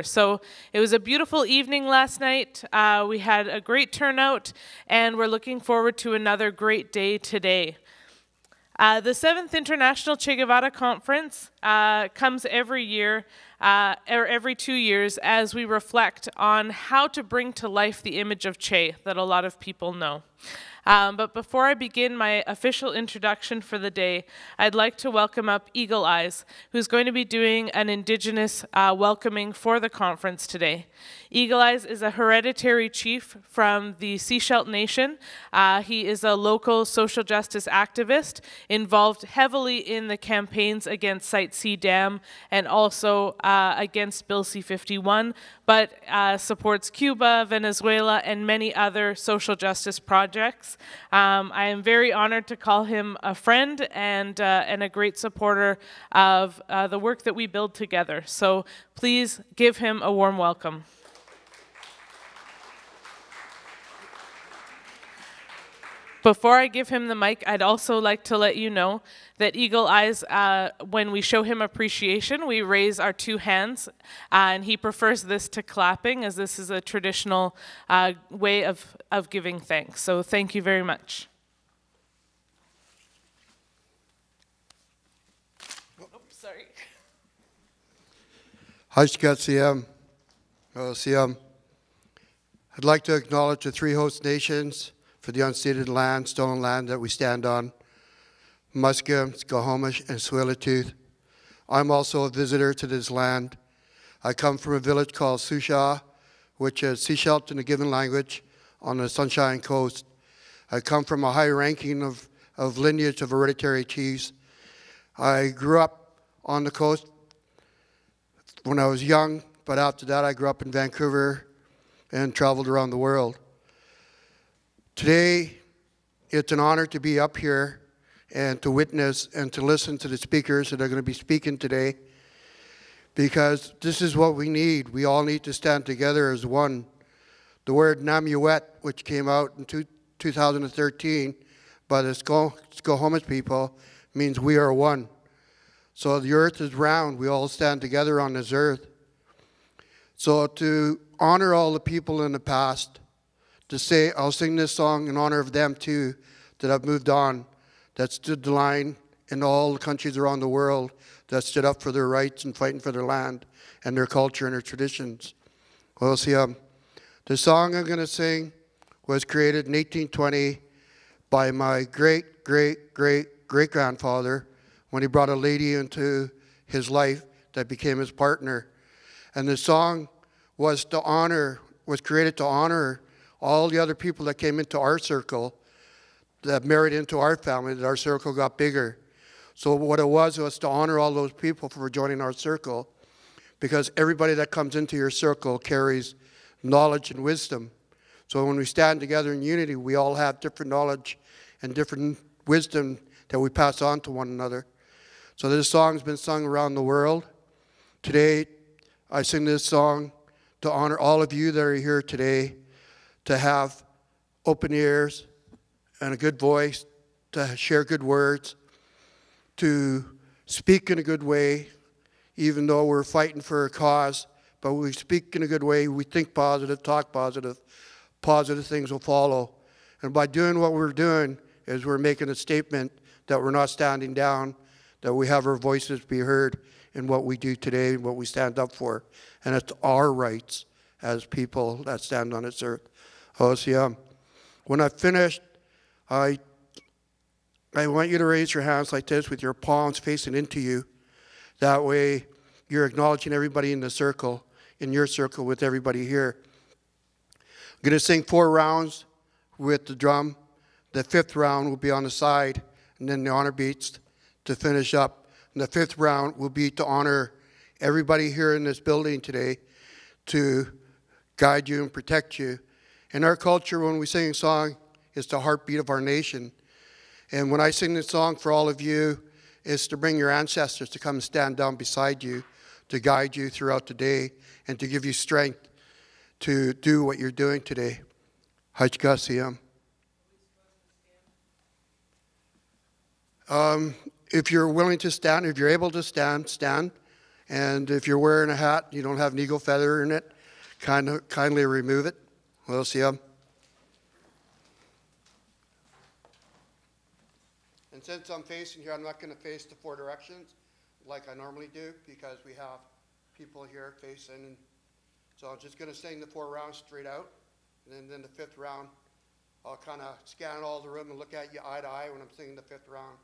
Vancouver. So it was a beautiful evening last night. We had a great turnout, and we're looking forward to another great day today. The 7th International Che Guevara Conference comes every year, or every 2 years, as we reflect on how to bring to life the image of Che that a lot of people know. But before I begin my official introduction for the day, I'd like to welcome up Eagle Eyes, who's going to be doing an Indigenous welcoming for the conference today. Eagle Eyes is a hereditary chief from the Sechelt Nation. He is a local social justice activist involved heavily in the campaigns against Site C Dam and also against Bill C-51, but supports Cuba, Venezuela, and many other social justice projects. I am very honored to call him a friend and a great supporter of the work that we build together. So please give him a warm welcome. Before I give him the mic, I'd also like to let you know that Eagle Eyes, when we show him appreciation, we raise our 2 hands, and he prefers this to clapping, as this is a traditional way of giving thanks. So thank you very much. Oops, sorry. I'd like to acknowledge the 3 host nations for the unceded land, stolen land that we stand on, Musqueam, Squamish, and Tsleil-Waututh. I'm also a visitor to this land. I come from a village called Susha, which is Sechelt in the given language, on the Sunshine Coast. I come from a high ranking of lineage of hereditary chiefs. I grew up on the coast when I was young, but after that I grew up in Vancouver and traveled around the world. Today, it's an honor to be up here and to witness and to listen to the speakers that are going to be speaking today, because this is what we need. We all need to stand together as one. The word Namuet, which came out in 2013 by the Squamish people, means we are one. So the earth is round. We all stand together on this earth. So to honor all the people in the past, to say, I'll sing this song in honor of them too, that have moved on, that stood the line in all the countries around the world, that stood up for their rights and fighting for their land and their culture and their traditions. Well, see, the song I'm going to sing was created in 1820 by my great-great-great-great-grandfather when he brought a lady into his life that became his partner. And the song was created to honor all the other people that came into our circle, that married into our family, that our circle got bigger. So what it was to honor all those people for joining our circle, because everybody that comes into your circle carries knowledge and wisdom. So when we stand together in unity, we all have different knowledge and different wisdom that we pass on to one another. So this song's been sung around the world. Today, I sing this song to honor all of you that are here today, to have open ears and a good voice, to share good words, to speak in a good way, even though we're fighting for a cause, but we speak in a good way, we think positive, talk positive, positive things will follow. And by doing what we're doing is we're making a statement that we're not standing down, that we have our voices be heard in what we do today and what we stand up for. And it's our rights as people that stand on this earth. When I finished, I want you to raise your hands like this with your palms facing into you. That way you're acknowledging everybody in the circle, in your circle with everybody here. I'm going to sing 4 rounds with the drum. The 5th round will be on the side, and then the honor beats to finish up. And the 5th round will be to honor everybody here in this building today, to guide you and protect you. In our culture, when we sing a song, it's the heartbeat of our nation. And when I sing this song for all of you, it's to bring your ancestors to come and stand down beside you, to guide you throughout the day, and to give you strength to do what you're doing today. If you're willing to stand, if you're able to stand, stand. And if you're wearing a hat, you don't have an eagle feather in it, kindly remove it. We'll see them. And since I'm facing here, I'm not going to face the 4 directions like I normally do because we have people here facing. And so I'm just going to sing the 4 rounds straight out. And then the 5th round, I'll kind of scan all the room and look at you eye to eye when I'm singing the 5th round.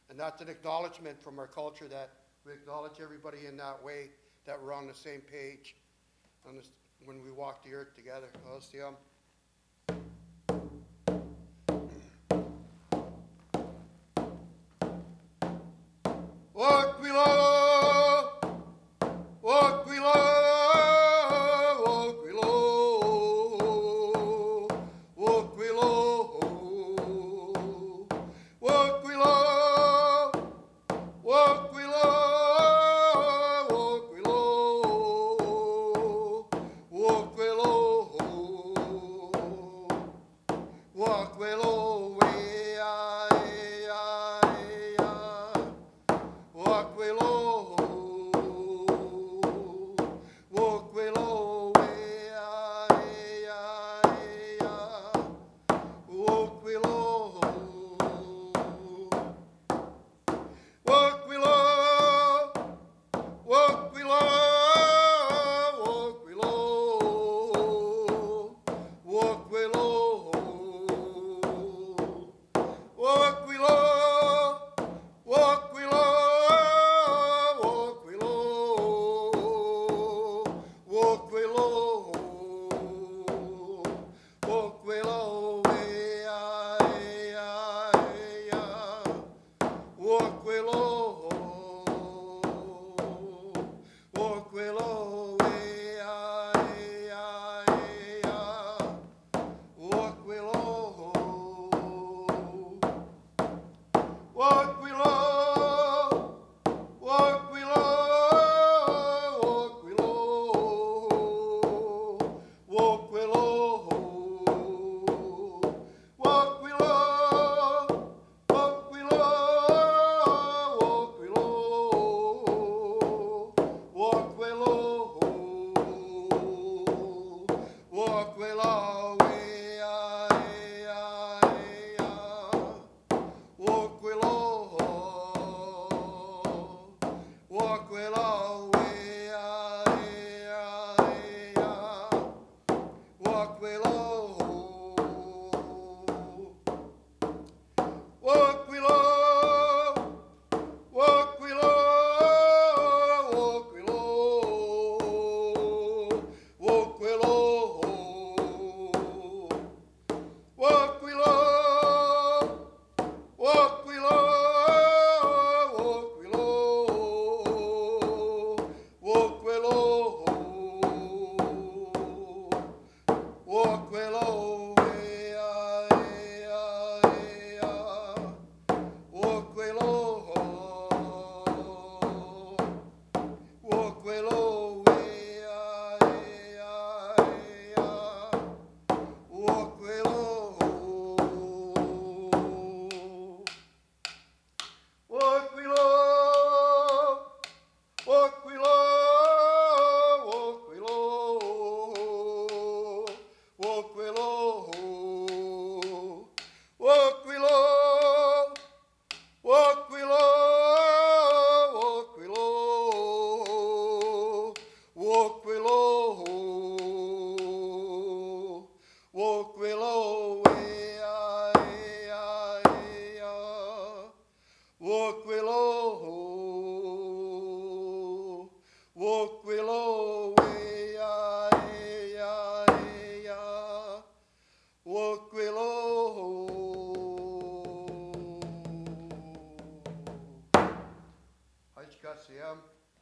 And that's an acknowledgement from our culture that we acknowledge everybody in that way, that we're on the same page on this, when we walk the earth together. Let's see them. Walk we low, walk we low, walk we low, walk we low, walk we low, walk we low, walk we low, walk we low, walk we low.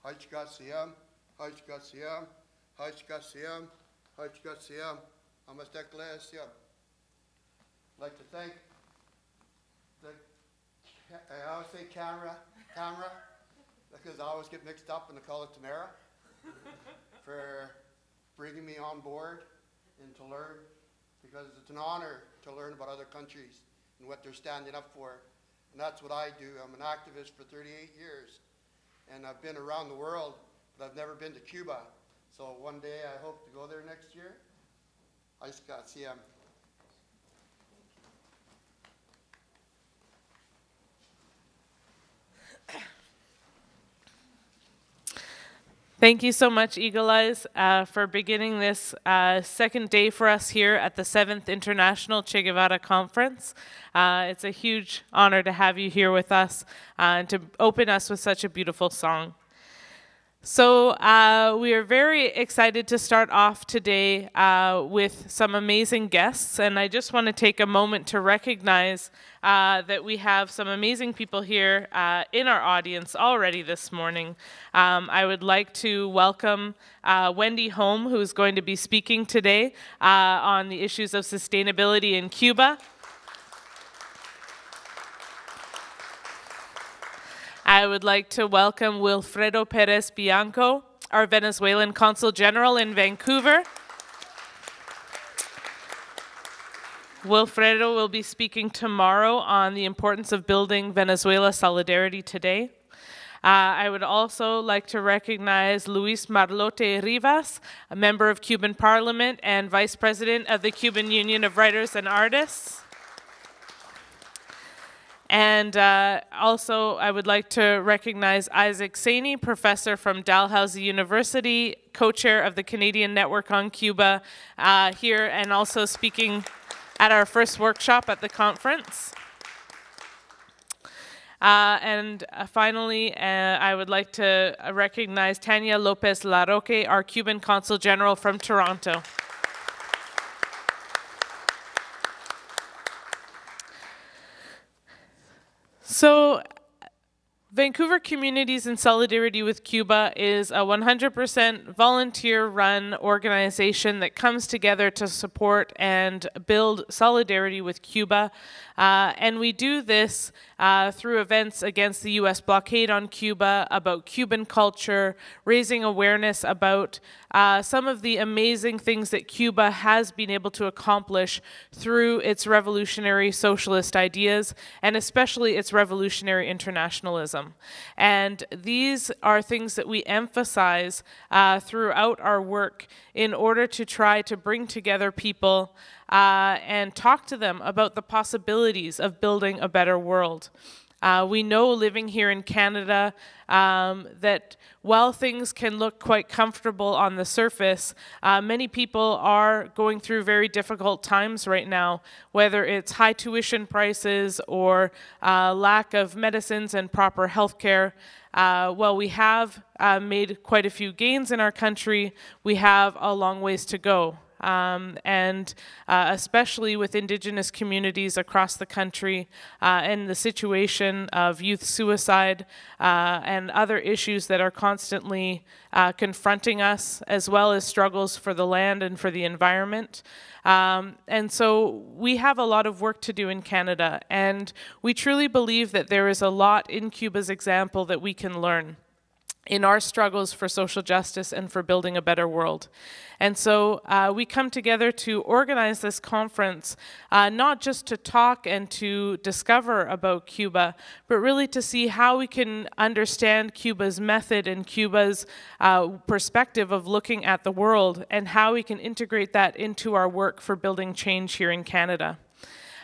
HKCM, HKCM, HKCM, HKCM. I'd like to thank the, I always say camera, because I always get mixed up and I call it Tamara, for bringing me on board and to learn, because it's an honor to learn about other countries and what they're standing up for. And that's what I do. I'm an activist for 38 years. And I've been around the world, but I've never been to Cuba. So one day I hope to go there next year. Ahí está, sí, Thank you so much, Eagle Eyes, for beginning this second day for us here at the 7th International Che Guevara Conference. It's a huge honor to have you here with us and to open us with such a beautiful song. So we are very excited to start off today with some amazing guests, and I just want to take a moment to recognize that we have some amazing people here in our audience already this morning. I would like to welcome Wendy Holm, who is going to be speaking today on the issues of sustainability in Cuba. I would like to welcome Wilfredo Perez Bianco, our Venezuelan Consul General in Vancouver. Wilfredo will be speaking tomorrow on the importance of building Venezuela solidarity today. I would also like to recognize Luis Marlote Rivas, a member of Cuban Parliament and Vice President of the Cuban Union of Writers and Artists. And also, I would like to recognize Isaac Saini, professor from Dalhousie University, co-chair of the Canadian Network on Cuba, here and also speaking at our first workshop at the conference. And finally, I would like to recognize Tania Lopez Larroque, our Cuban Consul General from Toronto. So, Vancouver Communities in Solidarity with Cuba is a 100% volunteer-run organization that comes together to support and build solidarity with Cuba. And we do this through events against the U.S. blockade on Cuba, about Cuban culture, raising awareness about some of the amazing things that Cuba has been able to accomplish through its revolutionary socialist ideas, and especially its revolutionary internationalism. And these are things that we emphasize throughout our work in order to try to bring together people and talk to them about the possibilities of building a better world. We know living here in Canada that while things can look quite comfortable on the surface, many people are going through very difficult times right now, whether it's high tuition prices or lack of medicines and proper health care. While we have made quite a few gains in our country, we have a long ways to go. And especially with Indigenous communities across the country and the situation of youth suicide and other issues that are constantly confronting us, as well as struggles for the land and for the environment. And so we have a lot of work to do in Canada, and we truly believe that there is a lot in Cuba's example that we can learn in our struggles for social justice and for building a better world. And so we come together to organize this conference, not just to talk and to discover about Cuba, but really to see how we can understand Cuba's method and Cuba's perspective of looking at the world, and how we can integrate that into our work for building change here in Canada.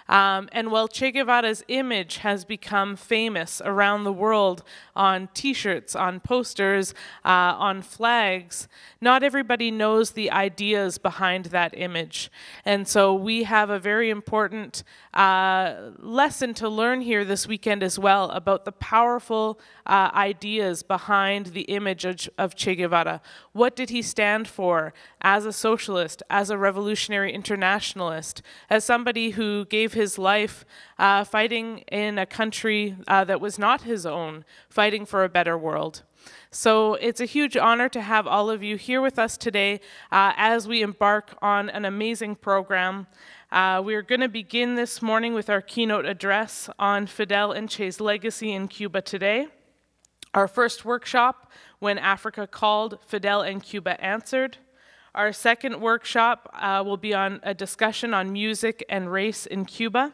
And while Che Guevara's image has become famous around the world on t-shirts, on posters, on flags, not everybody knows the ideas behind that image. And so we have a very important lesson to learn here this weekend as well about the powerful ideas behind the image of Che Guevara. What did he stand for as a socialist, as a revolutionary internationalist, as somebody who gave his life fighting in a country that was not his own, fighting for a better world? So it's a huge honor to have all of you here with us today as we embark on an amazing program. We're going to begin this morning with our keynote address on Fidel and Che's legacy in Cuba today. Our first workshop, When Africa Called, Fidel and Cuba Answered. Our second workshop will be on a discussion on music and race in Cuba.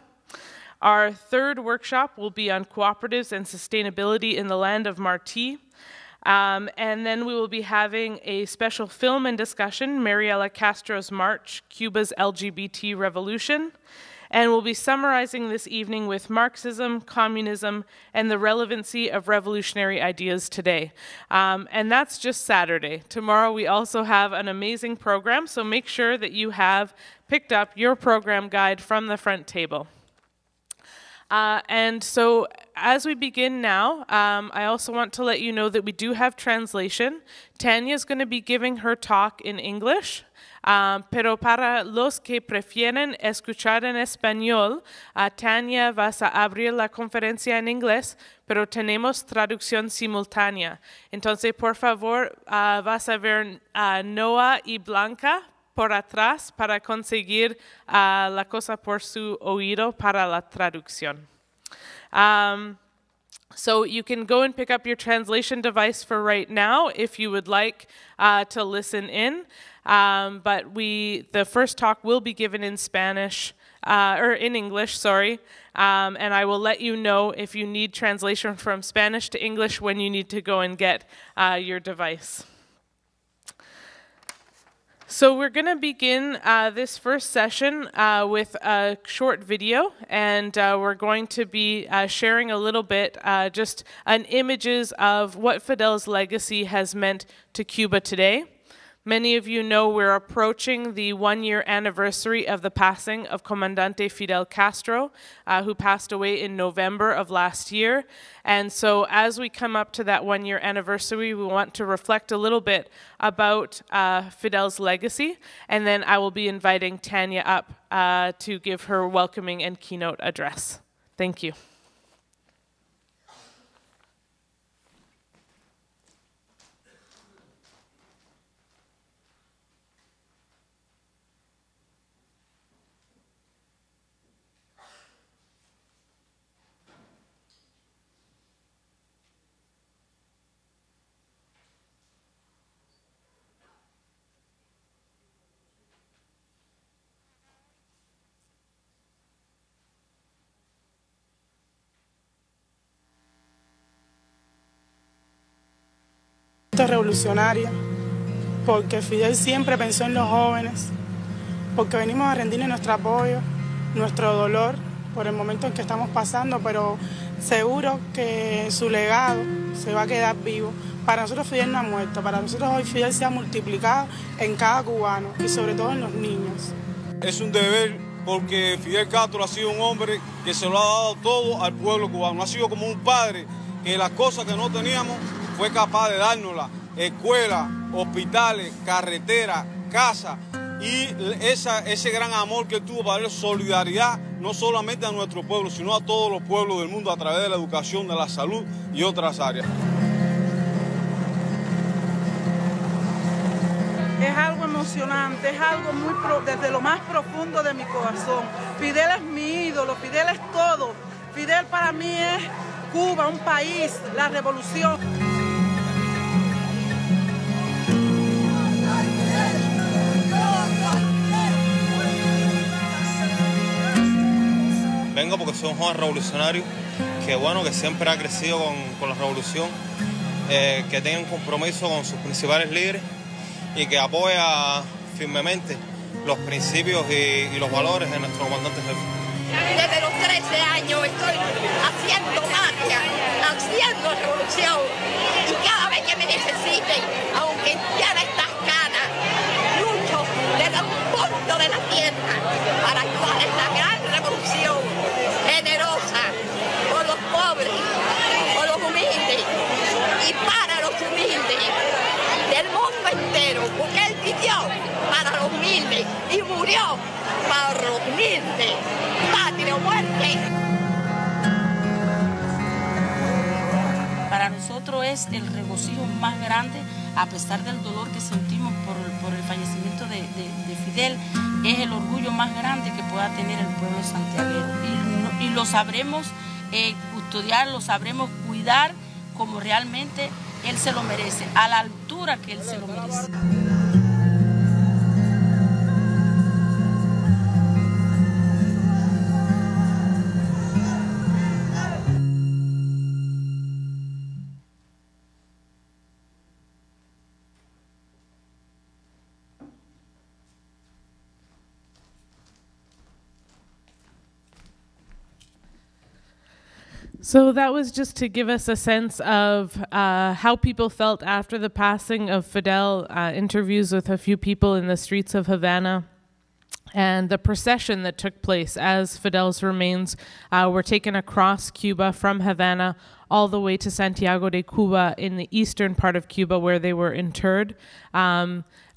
Our third workshop will be on cooperatives and sustainability in the land of Martí. And then we will be having a special film and discussion, Mariela Castro's March, Cuba's LGBT Revolution. And we'll be summarizing this evening with Marxism, communism, and the relevancy of revolutionary ideas today. And that's just Saturday. Tomorrow we also have an amazing program, so make sure that you have picked up your program guide from the front table. And so as we begin now, I also want to let you know that we do have translation. Tanya is going to be giving her talk in English. Pero para los que prefieren escuchar en español, Tania vas a abrir la conferencia en inglés, pero tenemos traducción simultánea. Entonces, por favor, vas a ver a Noah y Blanca por atrás para conseguir la cosa por su oído para la traducción. So you can go and pick up your translation device for right now if you would like to listen in. But the first talk will be given in Spanish, or in English, sorry. And I will let you know if you need translation from Spanish to English when you need to go and get your device. So we're going to begin this first session with a short video, and we're going to be sharing a little bit just images of what Fidel's legacy has meant to Cuba today. Many of you know we're approaching the one-year anniversary of the passing of Comandante Fidel Castro, who passed away in November of last year. And so as we come up to that one-year anniversary, we want to reflect a little bit about Fidel's legacy, and then I will be inviting Tanya up to give her welcoming and keynote address. Thank you. Revolucionaria, porque Fidel siempre pensó en los jóvenes, porque venimos a rendirle nuestro apoyo, nuestro dolor por el momento en que estamos pasando, pero seguro que su legado se va a quedar vivo. Para nosotros Fidel no ha muerto, para nosotros hoy Fidel se ha multiplicado en cada cubano y sobre todo en los niños. Es un deber porque Fidel Castro ha sido un hombre que se lo ha dado todo al pueblo cubano, ha sido como un padre que las cosas que no teníamos fue capaz de dárnoslas, escuelas, hospitales, carreteras, casas, y ese gran amor que tuvo para darle solidaridad no solamente a nuestro pueblo, sino a todos los pueblos del mundo a través de la educación, de la salud y otras áreas. Es algo emocionante, es algo desde lo más profundo de mi corazón. Fidel es mi ídolo, Fidel es todo. Fidel para mí es Cuba, un país, la revolución. Vengo porque soy un joven revolucionario que siempre ha crecido con la revolución, que tiene un compromiso con sus principales líderes y que apoya firmemente los principios y los valores de nuestro comandante jefe. Desde los 13 años estoy haciendo marcha, haciendo revolución, y cada vez que me necesiten, aunque ya no estas canas, lucho desde un punto de la tierra para ayudar en la gran revolución generosa por los pobres, por los humildes y para los humildes del mundo entero, porque él vivió para los humildes y murió para los humildes. Patria o muerte. Para nosotros es el regocijo más grande, a pesar del dolor que sentimos por el fallecimiento de Fidel, es el orgullo más grande que pueda tener el pueblo santiaguero. Y lo sabremos custodiar, lo sabremos cuidar como realmente él se lo merece, a la altura que él se lo merece. So that was just to give us a sense of how people felt after the passing of Fidel, interviews with a few people in the streets of Havana, and the procession that took place as Fidel's remains were taken across Cuba from Havana all the way to Santiago de Cuba in the eastern part of Cuba where they were interred.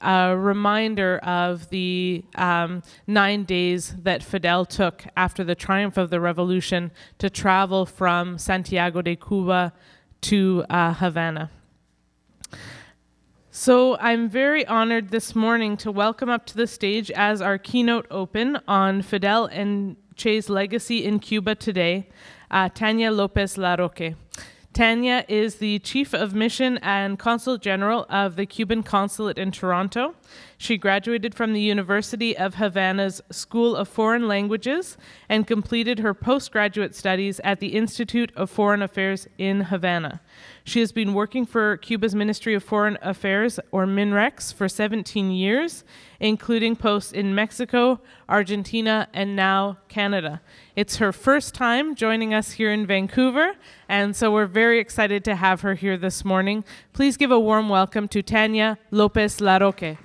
A reminder of the 9 days that Fidel took after the triumph of the revolution to travel from Santiago de Cuba to Havana. So I'm very honored this morning to welcome up to the stage as our keynote open on Fidel and Che's legacy in Cuba today, Tania Lopez Larroque. Tania is the Chief of Mission and Consul General of the Cuban Consulate in Toronto. She graduated from the University of Havana's School of Foreign Languages and completed her postgraduate studies at the Institute of Foreign Affairs in Havana. She has been working for Cuba's Ministry of Foreign Affairs, or MINREX, for 17 years, including posts in Mexico, Argentina, and now Canada. It's her first time joining us here in Vancouver, and so we're very excited to have her here this morning. Please give a warm welcome to Tania Lopez Larroque.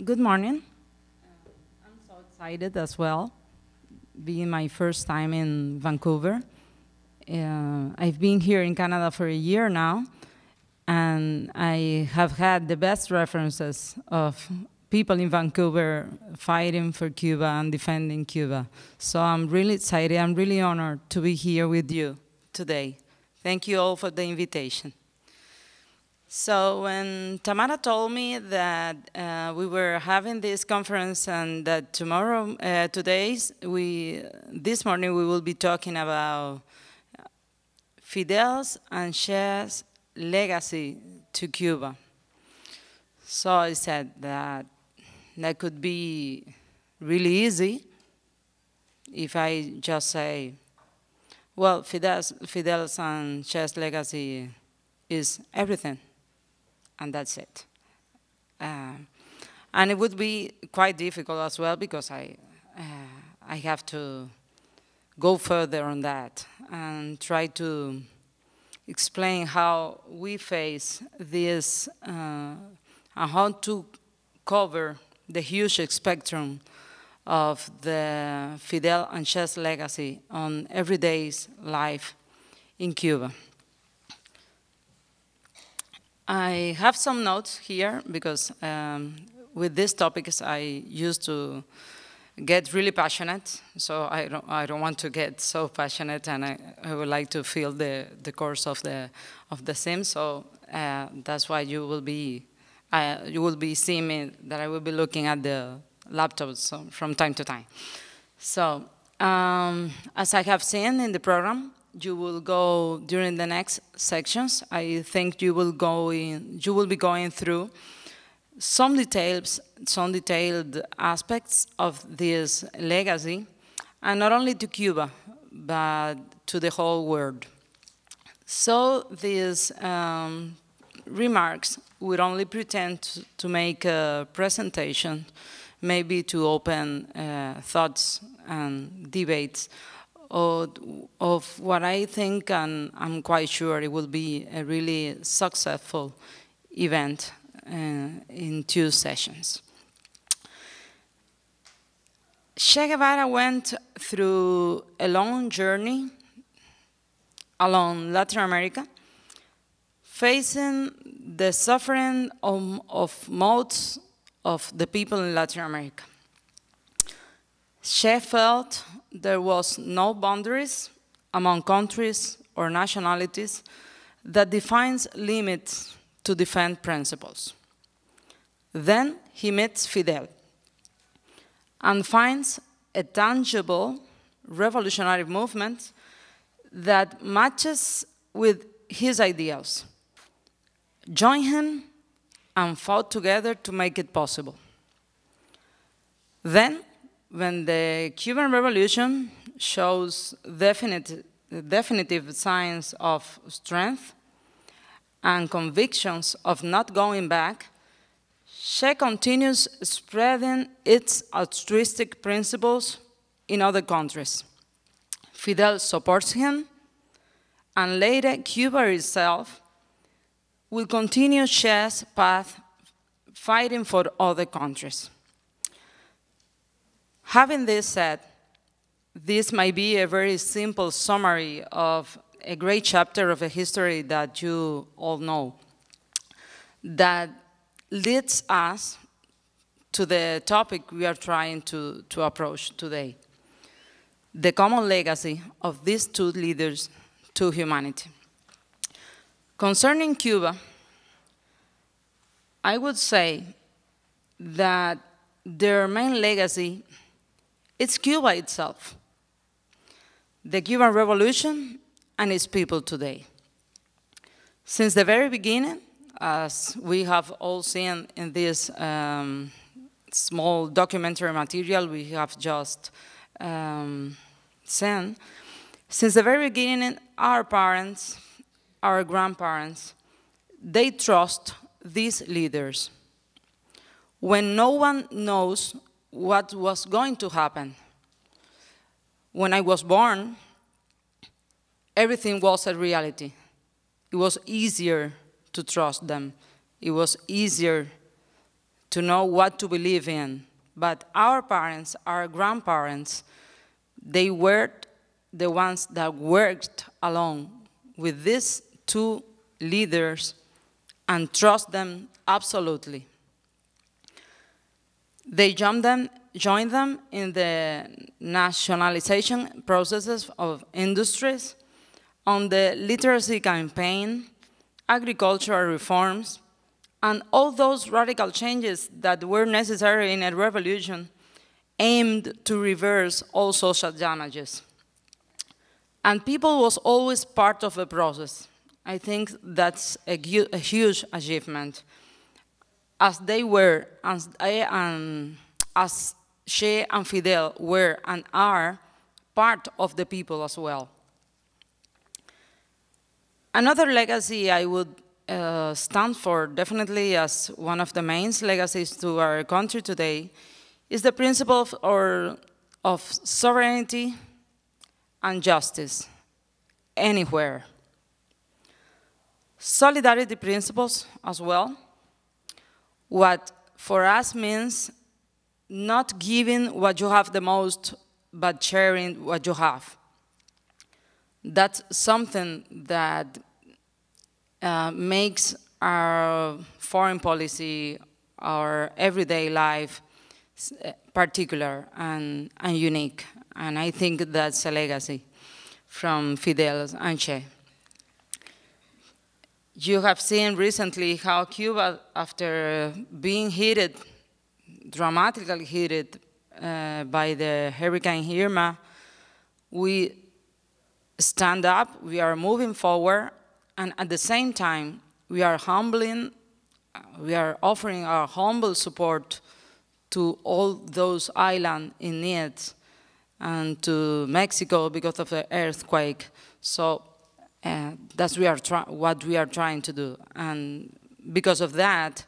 Good morning. I'm so excited as well, being my first time in Vancouver. I've been here in Canada for a year now, and I have had the best references of people in Vancouver fighting for Cuba and defending Cuba. So I'm really excited. I'm really honored to be here with you today. Thank you all for the invitation. So when Tamara told me that we were having this conference and that tomorrow, this morning we will be talking about Fidel's and Che's legacy to Cuba. So I said that could be really easy if I just say, well, Fidel's and Che's legacy is everything. And that's it. And it would be quite difficult as well because I have to go further on that and try to explain how we face this and how to cover the huge spectrum of the Fidel and Che's legacy on everyday's life in Cuba. I have some notes here because with these topics I used to get really passionate, so I don't want to get so passionate, and I would like to feel the course of the theme. So that's why you will be seeing me that I will be looking at the laptops from time to time. So as I have seen in the program, you will go during the next sections. I think you will be going through some detailed aspects of this legacy, and not only to Cuba, but to the whole world. So these remarks would only pretend to make a presentation, maybe to open thoughts and debates of what I think, and I'm quite sure it will be a really successful event in 2 sessions. Che Guevara went through a long journey along Latin America, facing the suffering of most of the people in Latin America. Che felt there was no boundaries among countries or nationalities that defines limits to defend principles. Then he meets Fidel and finds a tangible revolutionary movement that matches with his ideals. Join him and fought together to make it possible. Then, when the Cuban Revolution shows definitive signs of strength and convictions of not going back, Che continues spreading its altruistic principles in other countries. Fidel supports him, and later Cuba itself will continue Che's path fighting for other countries. Having this said, this might be a very simple summary of a great chapter of a history that you all know, that leads us to the topic we are trying to approach today, the common legacy of these two leaders to humanity. Concerning Cuba, I would say that their main legacy is Cuba itself, the Cuban Revolution and its people today. Since the very beginning, as we have all seen in this small documentary material we have just seen, since the very beginning, our parents, our grandparents, they trust these leaders when no one knows what was going to happen. When I was born, everything was a reality. It was easier to trust them. It was easier to know what to believe in. But our parents, our grandparents, they were the ones that worked along with these two leaders and trust them absolutely. They joined them in the nationalization processes of industries, on the literacy campaign, agricultural reforms, and all those radical changes that were necessary in a revolution aimed to reverse all social damages. And people was always part of the process. I think that's a huge achievement. As they were, as Che and Fidel were and are part of the people as well. Another legacy I would stand for, definitely as one of the main legacies to our country today, is the principle of sovereignty and justice anywhere. Solidarity principles as well, what for us means not giving what you have the most, but sharing what you have. That's something that makes our foreign policy, our everyday life particular and unique. And I think that's a legacy from Fidel and Che. You have seen recently how Cuba, after being dramatically hit by the Hurricane Irma, we stand up, we are moving forward, and at the same time, we are offering our humble support to all those islands in need, and to Mexico because of the earthquake. So that's what we are trying to do. And because of that,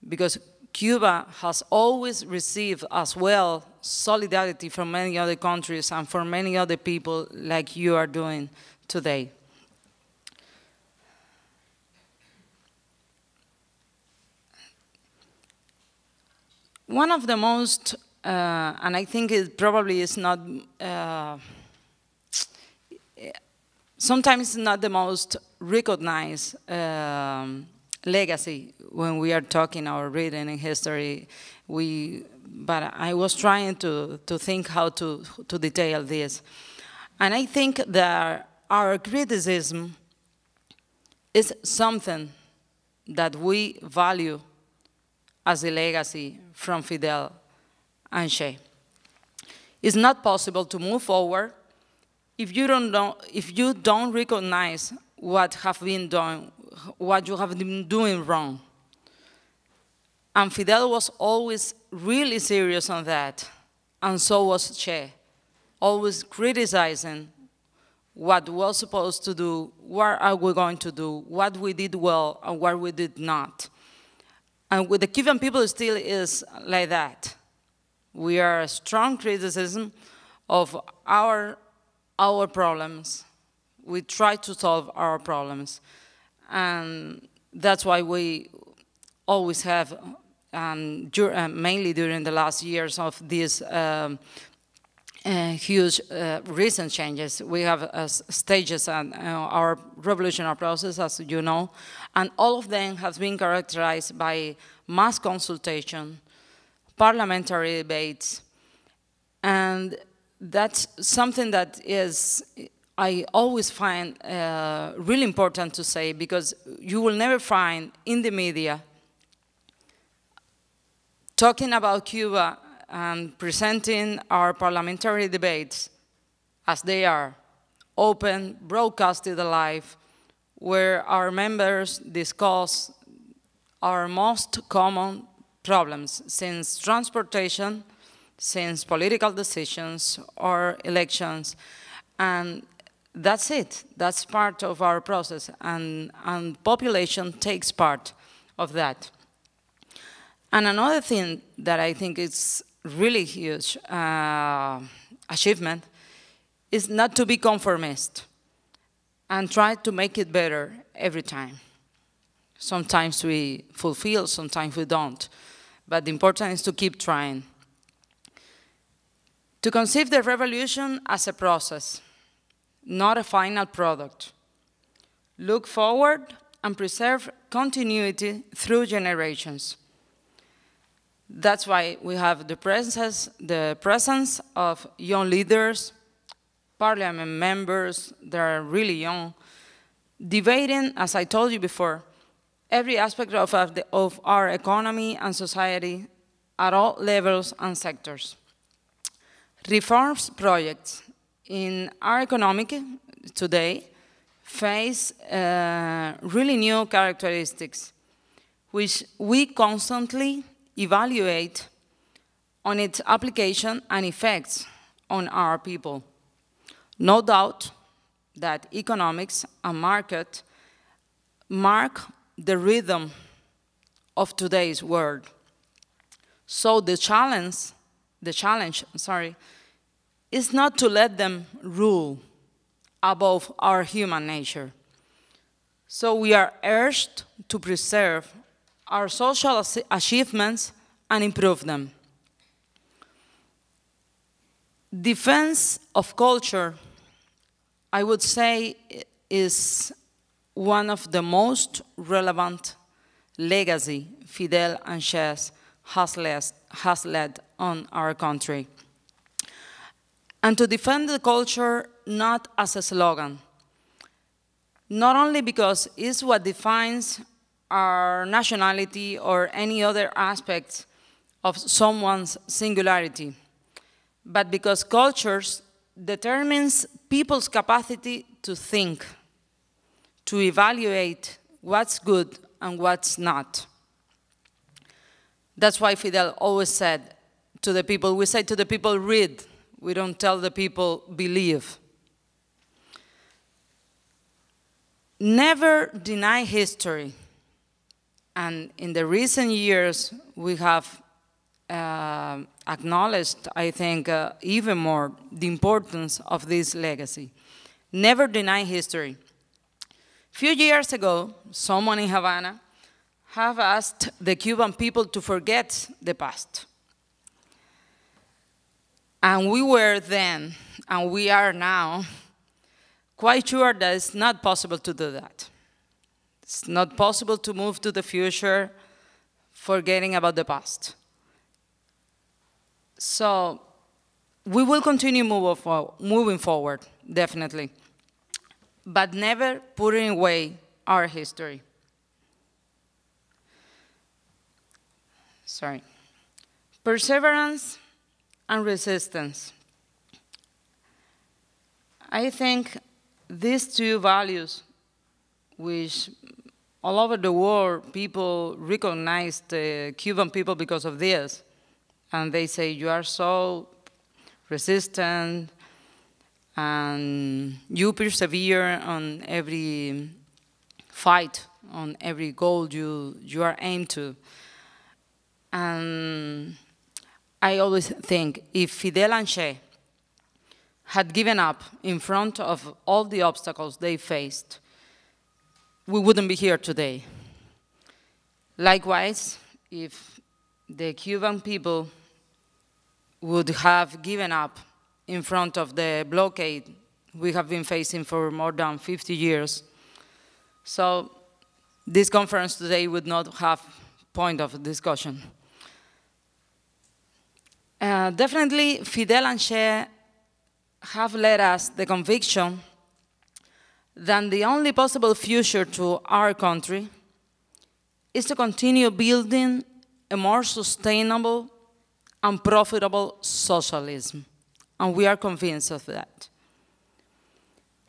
because Cuba has always received as well solidarity from many other countries and from many other people like you are doing today. One of the most, and I think it probably is not, sometimes it's not the most recognized legacy when we are talking or reading in history. But I was trying to think how to detail this. And I think that our criticism is something that we value as a legacy from Fidel and Che. It's not possible to move forward if you don't recognize what you have been doing wrong. And Fidel was always really serious on that, and so was Che, always criticizing what was supposed to do, what are we going to do, what we did well and what we did not. And with the Cuban people, it still is like that. We are a strong criticism of our problems. We try to solve our problems. And that's why we always have, mainly during the last years of these huge recent changes, we have stages in our revolutionary process, as you know, and all of them have been characterized by mass consultation, parliamentary debates, and that's something that I always find really important to say, because you will never find in the media talking about Cuba and presenting our parliamentary debates as they are, open, broadcasted live, where our members discuss our most common problems, since transportation, since political decisions or elections, and that's it. That's part of our process, and population takes part of that. And another thing that I think is really huge achievement is not to be conformist and try to make it better every time. Sometimes we fulfill, sometimes we don't. But the important is to keep trying. To conceive the revolution as a process, not a final product. Look forward and preserve continuity through generations. That's why we have the presence of young leaders, parliament members that are really young, debating, as I told you before, every aspect of our economy and society at all levels and sectors. Reforms projects in our economic today face really new characteristics, which we constantly evaluate on its application and effects on our people. No doubt that economics and market mark the rhythm of today's world. So the challenge, is not to let them rule above our human nature. So we are urged to preserve our social achievements and improve them. Defense of culture, I would say, is one of the most relevant legacy Fidel and Che has led on our country. And to defend the culture not as a slogan, not only because it's what defines our nationality or any other aspect of someone's singularity, but because cultures determines people's capacity to think, to evaluate what's good and what's not. That's why Fidel always said to the people, we say to the people, read. We don't tell the people, believe. Never deny history. And in the recent years, we have acknowledged, I think, even more the importance of this legacy. Never deny history. A few years ago, someone in Havana have asked the Cuban people to forget the past. And we were then, and we are now, quite sure that it's not possible to do that. It's not possible to move to the future forgetting about the past. So we will continue moving forward, definitely, but never putting away our history. Sorry. Perseverance and resistance. I think these two values, which all over the world, people recognize the Cuban people because of this. And they say, you are so resistant, and you persevere on every fight, on every goal you are aimed to. And I always think, if Fidel and Che had given up in front of all the obstacles they faced, we wouldn't be here today. Likewise, if the Cuban people would have given up in front of the blockade we have been facing for more than 50 years, so this conference today would not have point of discussion. Definitely, Fidel and Che have led us the conviction that the only possible future to our country is to continue building a more sustainable and profitable socialism. And we are convinced of that.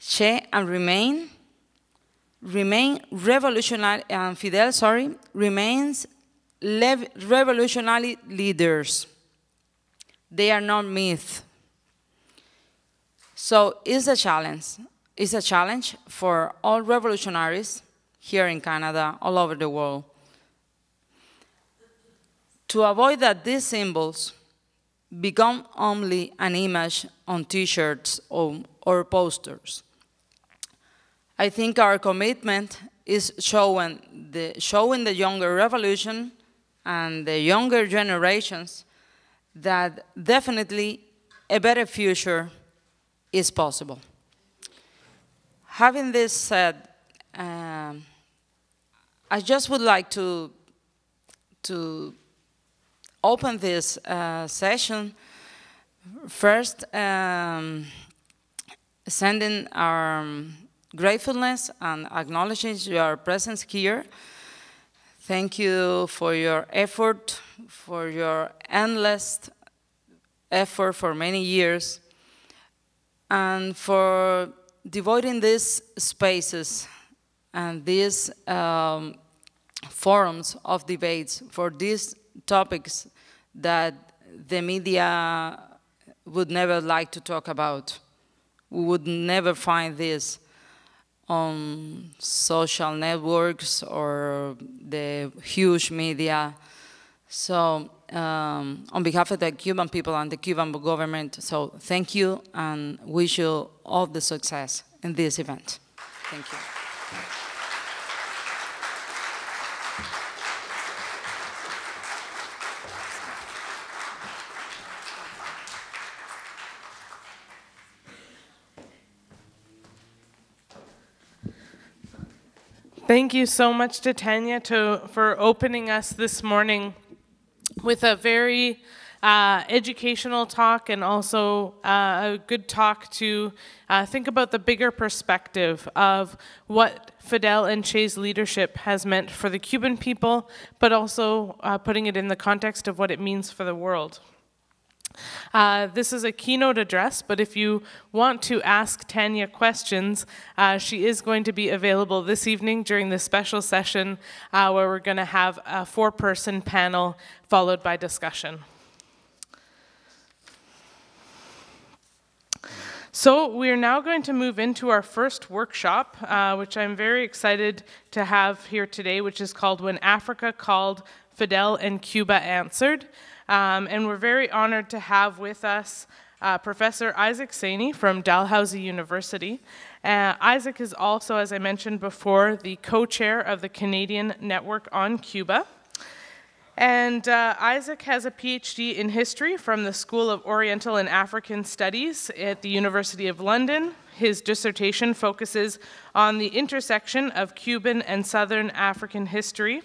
Che and remain revolutionary, and Fidel, remains revolutionary leaders. They are not myths. So it's a challenge. It's a challenge for all revolutionaries here in Canada, all over the world, to avoid that these symbols become only an image on T-shirts or posters. I think our commitment is showing the younger revolution and the younger generations that definitely a better future is possible. Having this said, I just would like to open this session first sending our gratefulness and acknowledging your presence here. Thank you for your effort, for your endless effort for many years, and for devoting these spaces and these forums of debates for these topics that the media would never like to talk about. We would never find this on social networks or the huge media. So on behalf of the Cuban people and the Cuban government, so thank you and wish you all the success in this event. Thank you. Thank you so much to Tanya for opening us this morning with a very educational talk and also a good talk to think about the bigger perspective of what Fidel and Che's leadership has meant for the Cuban people, but also putting it in the context of what it means for the world. This is a keynote address, but if you want to ask Tanya questions, she is going to be available this evening during the special session where we're going to have a 4-person panel followed by discussion. So we're now going to move into our first workshop, which I'm very excited to have here today, which is called When Africa Called, Fidel and Cuba Answered. And we're very honored to have with us Professor Isaac Saini from Dalhousie University. Isaac is also, as I mentioned before, the co-chair of the Canadian Network on Cuba. And Isaac has a PhD in history from the School of Oriental and African Studies at the University of London. His dissertation focuses on the intersection of Cuban and Southern African history.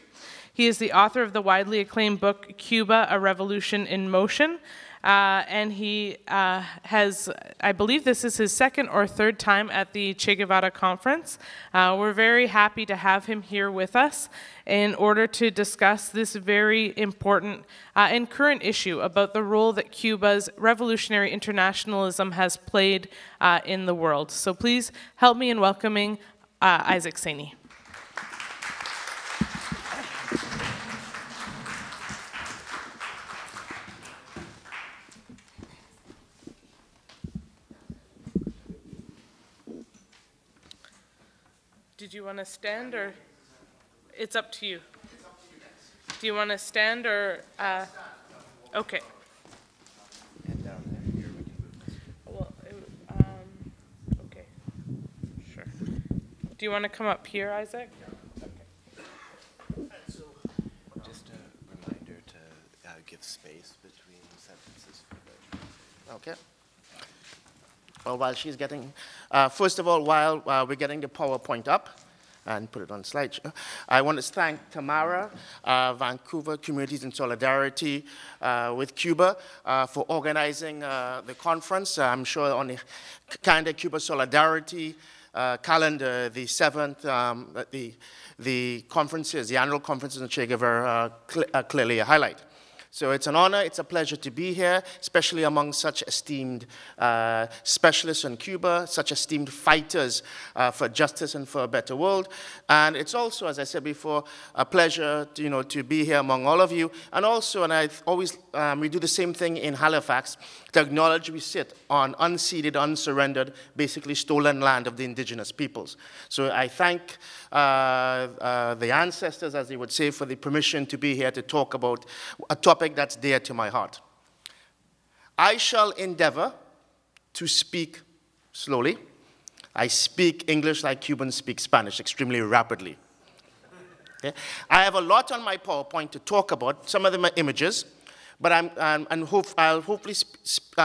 He is the author of the widely acclaimed book, Cuba, A Revolution in Motion, and he has, I believe this is his second or third time at the Che Guevara conference. We're very happy to have him here with us in order to discuss this very important and current issue about the role that Cuba's revolutionary internationalism has played in the world. So please help me in welcoming Isaac Saney. Did you want to stand, or it's up to you? Do you want to stand, or okay? Well, okay, sure. Do you want to come up here, Isaac? So, just a reminder to give space between sentences. Okay. Well, while she's getting, first of all, while we're getting the PowerPoint up, and put it on slideshow, I want to thank Tamara, Vancouver Communities in Solidarity with Cuba for organizing the conference. I'm sure on the Canada Cuba Solidarity calendar, the 7th, the conferences, the annual conferences in Che Guevara are clearly a highlight. So it's an honor, it's a pleasure to be here, especially among such esteemed specialists in Cuba, such esteemed fighters for justice and for a better world. And it's also, as I said before, a pleasure to, to be here among all of you. And also, and I always, we do the same thing in Halifax, to acknowledge we sit on unceded, unsurrendered, basically stolen land of the indigenous peoples. So I thank the ancestors, as they would say, for the permission to be here to talk about a topic that's dear to my heart. I shall endeavor to speak slowly. I speak English like Cubans speak Spanish, extremely rapidly. Okay? I have a lot on my PowerPoint to talk about. Some of them are images, but I'll hopefully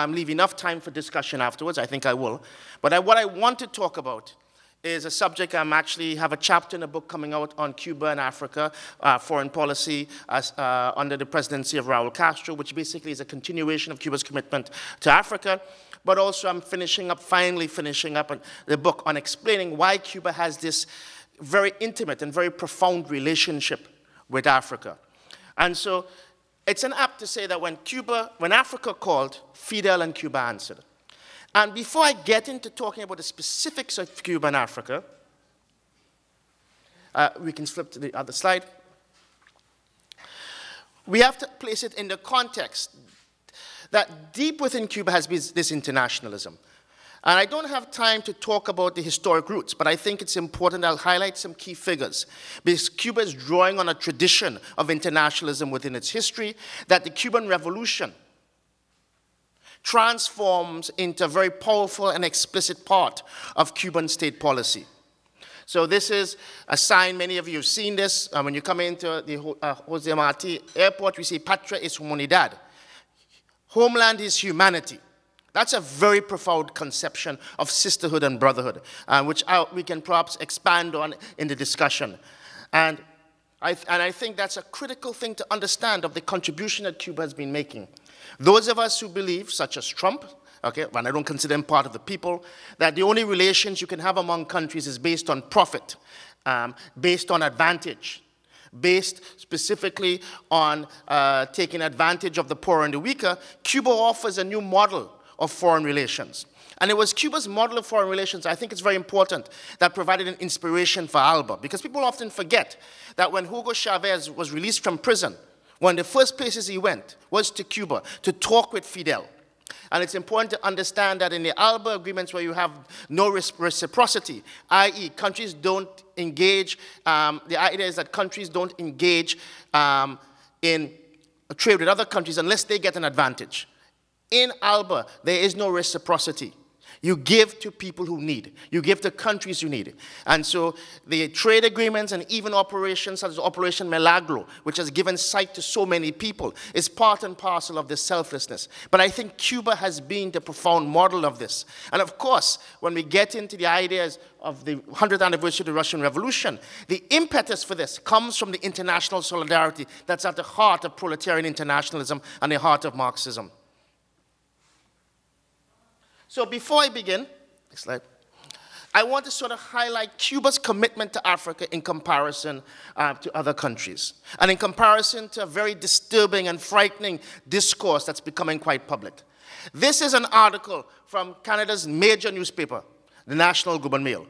leave enough time for discussion afterwards. I think I will. But what I want to talk about is a subject I'm actually have a chapter in a book coming out on Cuba and Africa, foreign policy under the presidency of Raul Castro, which basically is a continuation of Cuba's commitment to Africa. But also I'm finally finishing up the book on explaining why Cuba has this very intimate and very profound relationship with Africa. And so it's an apt to say that when Africa called, Fidel and Cuba answered. And before I get into talking about the specifics of Cuba and Africa, we can flip to the other slide. We have to place it in the context that deep within Cuba has been this internationalism. And I don't have time to talk about the historic roots, but I think it's important I'll highlight some key figures, because Cuba is drawing on a tradition of internationalism within its history, that the Cuban Revolution transforms into a very powerful and explicit part of Cuban state policy. So this is a sign, many of you have seen this. When you come into the Jose Marti Airport, we say, Patria es humanidad. Homeland is humanity. That's a very profound conception of sisterhood and brotherhood, which we can perhaps expand on in the discussion. And I think that's a critical thing to understand of the contribution that Cuba has been making. Those of us who believe, such as Trump, okay, and I don't consider him part of the people, that the only relations you can have among countries is based on profit, based on advantage, based specifically on taking advantage of the poor and the weaker, Cuba offers a new model of foreign relations. And it was Cuba's model of foreign relations, I think it's very important, that provided an inspiration for ALBA. Because people often forget that when Hugo Chavez was released from prison, one of the first places he went was to Cuba to talk with Fidel. And it's important to understand that in the ALBA agreements where you have no reciprocity, i.e. countries don't engage, the idea is that countries don't engage in trade with other countries unless they get an advantage. In ALBA, there is no reciprocity. You give to people who need. You give to countries who need. And so the trade agreements and even operations such as Operation Milagro, which has given sight to so many people, is part and parcel of this selflessness. But I think Cuba has been the profound model of this. And of course, when we get into the ideas of the 100th anniversary of the Russian Revolution, the impetus for this comes from the international solidarity that's at the heart of proletarian internationalism and the heart of Marxism. So before I begin, next slide, I want to sort of highlight Cuba's commitment to Africa in comparison to other countries, and in comparison to a very disturbing and frightening discourse that's becoming quite public. This is an article from Canada's major newspaper, the National Globe and Mail,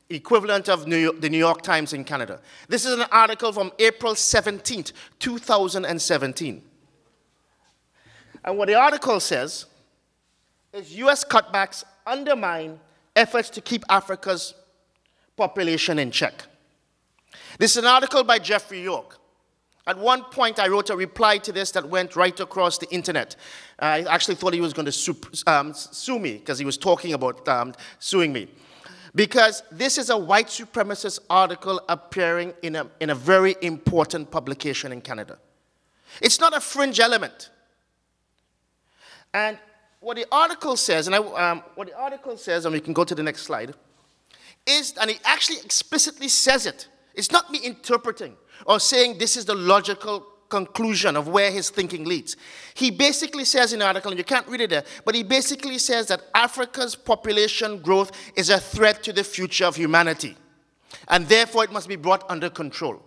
equivalent of the New York Times in Canada. This is an article from April 17th, 2017. And what the article says is US cutbacks undermine efforts to keep Africa's population in check. This is an article by Jeffrey York. At one point, I wrote a reply to this that went right across the internet. I actually thought he was going to sue me because he was talking about suing me. Because this is a white supremacist article appearing in a very important publication in Canada. It's not a fringe element. And what the article says, and we can go to the next slide, is, and he actually explicitly says it. It's not me interpreting or saying this is the logical conclusion of where his thinking leads. He basically says in the article, and you can't read it there, but he basically says that Africa's population growth is a threat to the future of humanity, and therefore it must be brought under control.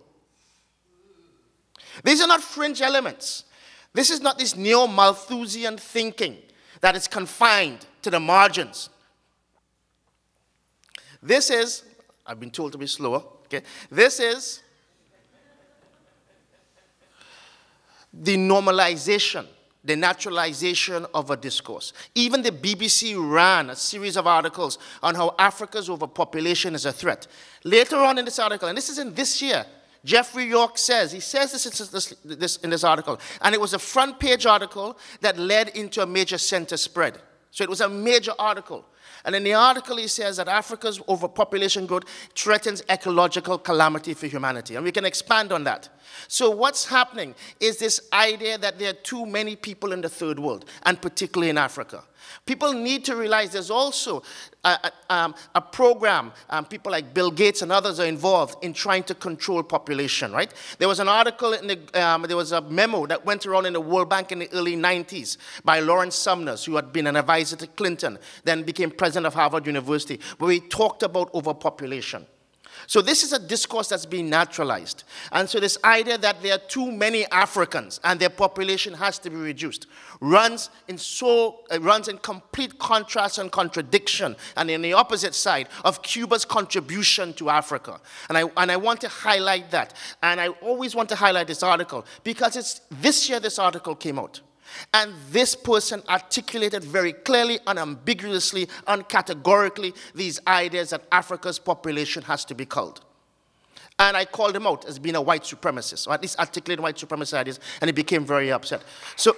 These are not fringe elements. This is not this neo-Malthusian thinking that is confined to the margins. This is, I've been told to be slower, okay? This is the normalization, the naturalization of a discourse. Even the BBC ran a series of articles on how Africa's overpopulation is a threat. Later on in this article, and this is in this year, Jeffrey York says, he says this in this article, and it was a front page article that led into a major center spread. So it was a major article. And in the article, he says that Africa's overpopulation growth threatens ecological calamity for humanity. And we can expand on that. So what's happening is this idea that there are too many people in the third world, and particularly in Africa. People need to realize there's also a program, people like Bill Gates and others are involved in trying to control population, right? There was an article, there was a memo that went around in the World Bank in the early 90s by Lawrence Summers, who had been an advisor to Clinton, then became president of Harvard University, where he talked about overpopulation. So this is a discourse that's being naturalized. And so this idea that there are too many Africans and their population has to be reduced runs in complete contrast and contradiction, and in the opposite side of Cuba's contribution to Africa. And I want to highlight that. And I always want to highlight this article because it's this year this article came out. And this person articulated very clearly, unambiguously, uncategorically these ideas that Africa's population has to be culled. And I called him out as being a white supremacist, or at least articulating white supremacist ideas, and he became very upset. So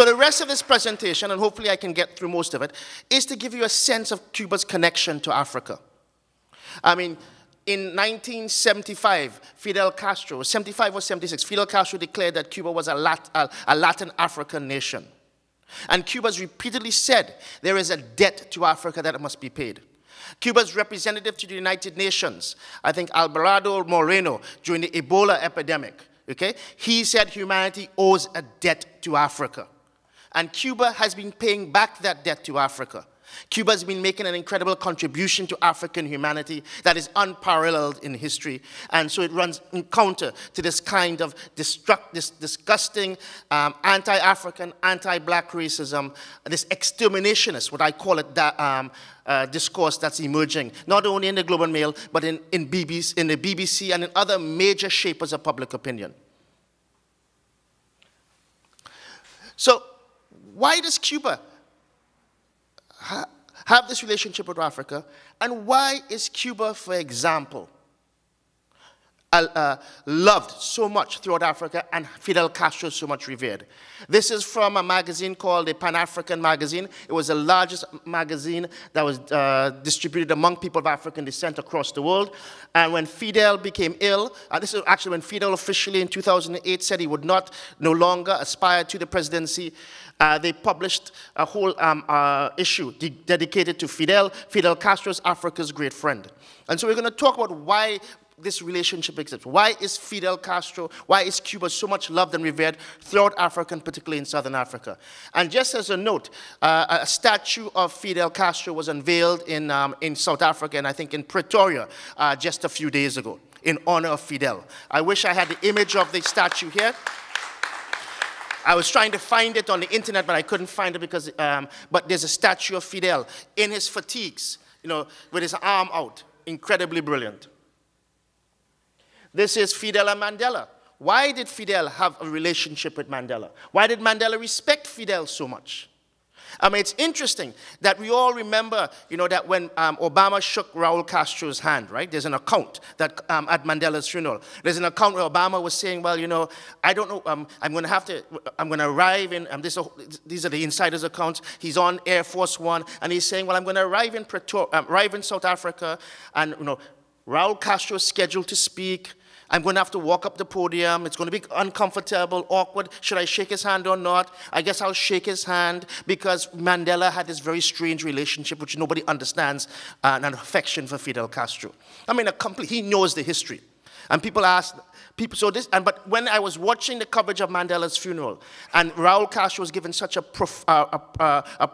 the rest of this presentation, and hopefully I can get through most of it, is to give you a sense of Cuba's connection to Africa. I mean, in 1975, Fidel Castro, 75 or 76, Fidel Castro declared that Cuba was a Latin African nation. And Cuba's repeatedly said there is a debt to Africa that must be paid. Cuba's representative to the United Nations, I think Alvarado Moreno, during the Ebola epidemic, okay, he said humanity owes a debt to Africa. And Cuba has been paying back that debt to Africa. Cuba has been making an incredible contribution to African humanity that is unparalleled in history. And so it runs in counter to this kind of disgusting anti-African, anti-black racism, this exterminationist, what I call it, discourse that's emerging, not only in the Globe and Mail, but in the BBC and in other major shapers of public opinion. So why does Cuba have this relationship with Africa, and why is Cuba, for example, loved so much throughout Africa and Fidel Castro so much revered? This is from a magazine called the Pan-African Magazine. It was the largest magazine that was distributed among people of African descent across the world. And when Fidel became ill, this is actually when Fidel officially in 2008 said he would no longer aspire to the presidency, they published a whole issue dedicated to Fidel Castro's Africa's great friend. And so we're going to talk about why this relationship exists. Why is Fidel Castro, why is Cuba so much loved and revered throughout Africa, and particularly in Southern Africa? And just as a note, a statue of Fidel Castro was unveiled in South Africa, and I think in Pretoria, just a few days ago, in honor of Fidel. I wish I had the image of the statue here. I was trying to find it on the internet, but I couldn't find it because, but there's a statue of Fidel in his fatigues, you know, with his arm out. Incredibly brilliant. This is Fidel and Mandela. Why did Fidel have a relationship with Mandela? Why did Mandela respect Fidel so much? I mean, it's interesting that we all remember, you know, that when Obama shook Raul Castro's hand, right? There's an account that at Mandela's funeral. There's an account where Obama was saying, well, you know, I don't know, I'm going to arrive in, these are the insider's accounts. He's on Air Force One, and he's saying, well, I'm going to arrive in South Africa, and, you know, Raul Castro is scheduled to speak. I'm going to have to walk up the podium. It's going to be uncomfortable, awkward. Should I shake his hand or not? I guess I'll shake his hand because Mandela had this very strange relationship which nobody understands, and an affection for Fidel Castro. I mean, he knows the history. And people ask, but when I was watching the coverage of Mandela's funeral, and Raul Castro was given such a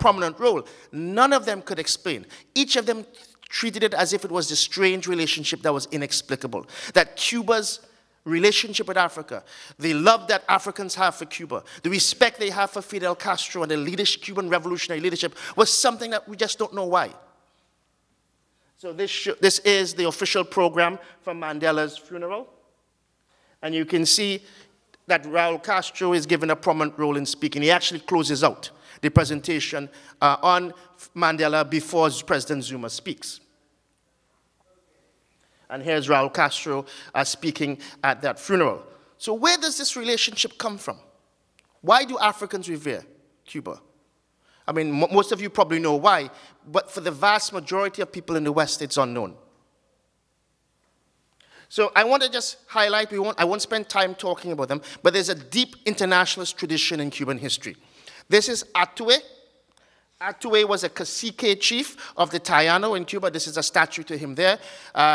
prominent role, none of them could explain. Each of them treated it as if it was this strange relationship that was inexplicable. That Cuba's relationship with Africa, the love that Africans have for Cuba, the respect they have for Fidel Castro and the Cuban revolutionary leadership was something that we just don't know why. So this is the official program for Mandela's funeral. And you can see that Raul Castro is given a prominent role in speaking. He actually closes out the presentation on Mandela before President Zuma speaks. And here's Raul Castro speaking at that funeral. So where does this relationship come from? Why do Africans revere Cuba? I mean, most of you probably know why, but for the vast majority of people in the West, it's unknown. So I want to just highlight, I won't spend time talking about them, but there's a deep internationalist tradition in Cuban history. This is Atue. Atue was a cacique chief of the Tayano in Cuba. This is a statue to him there.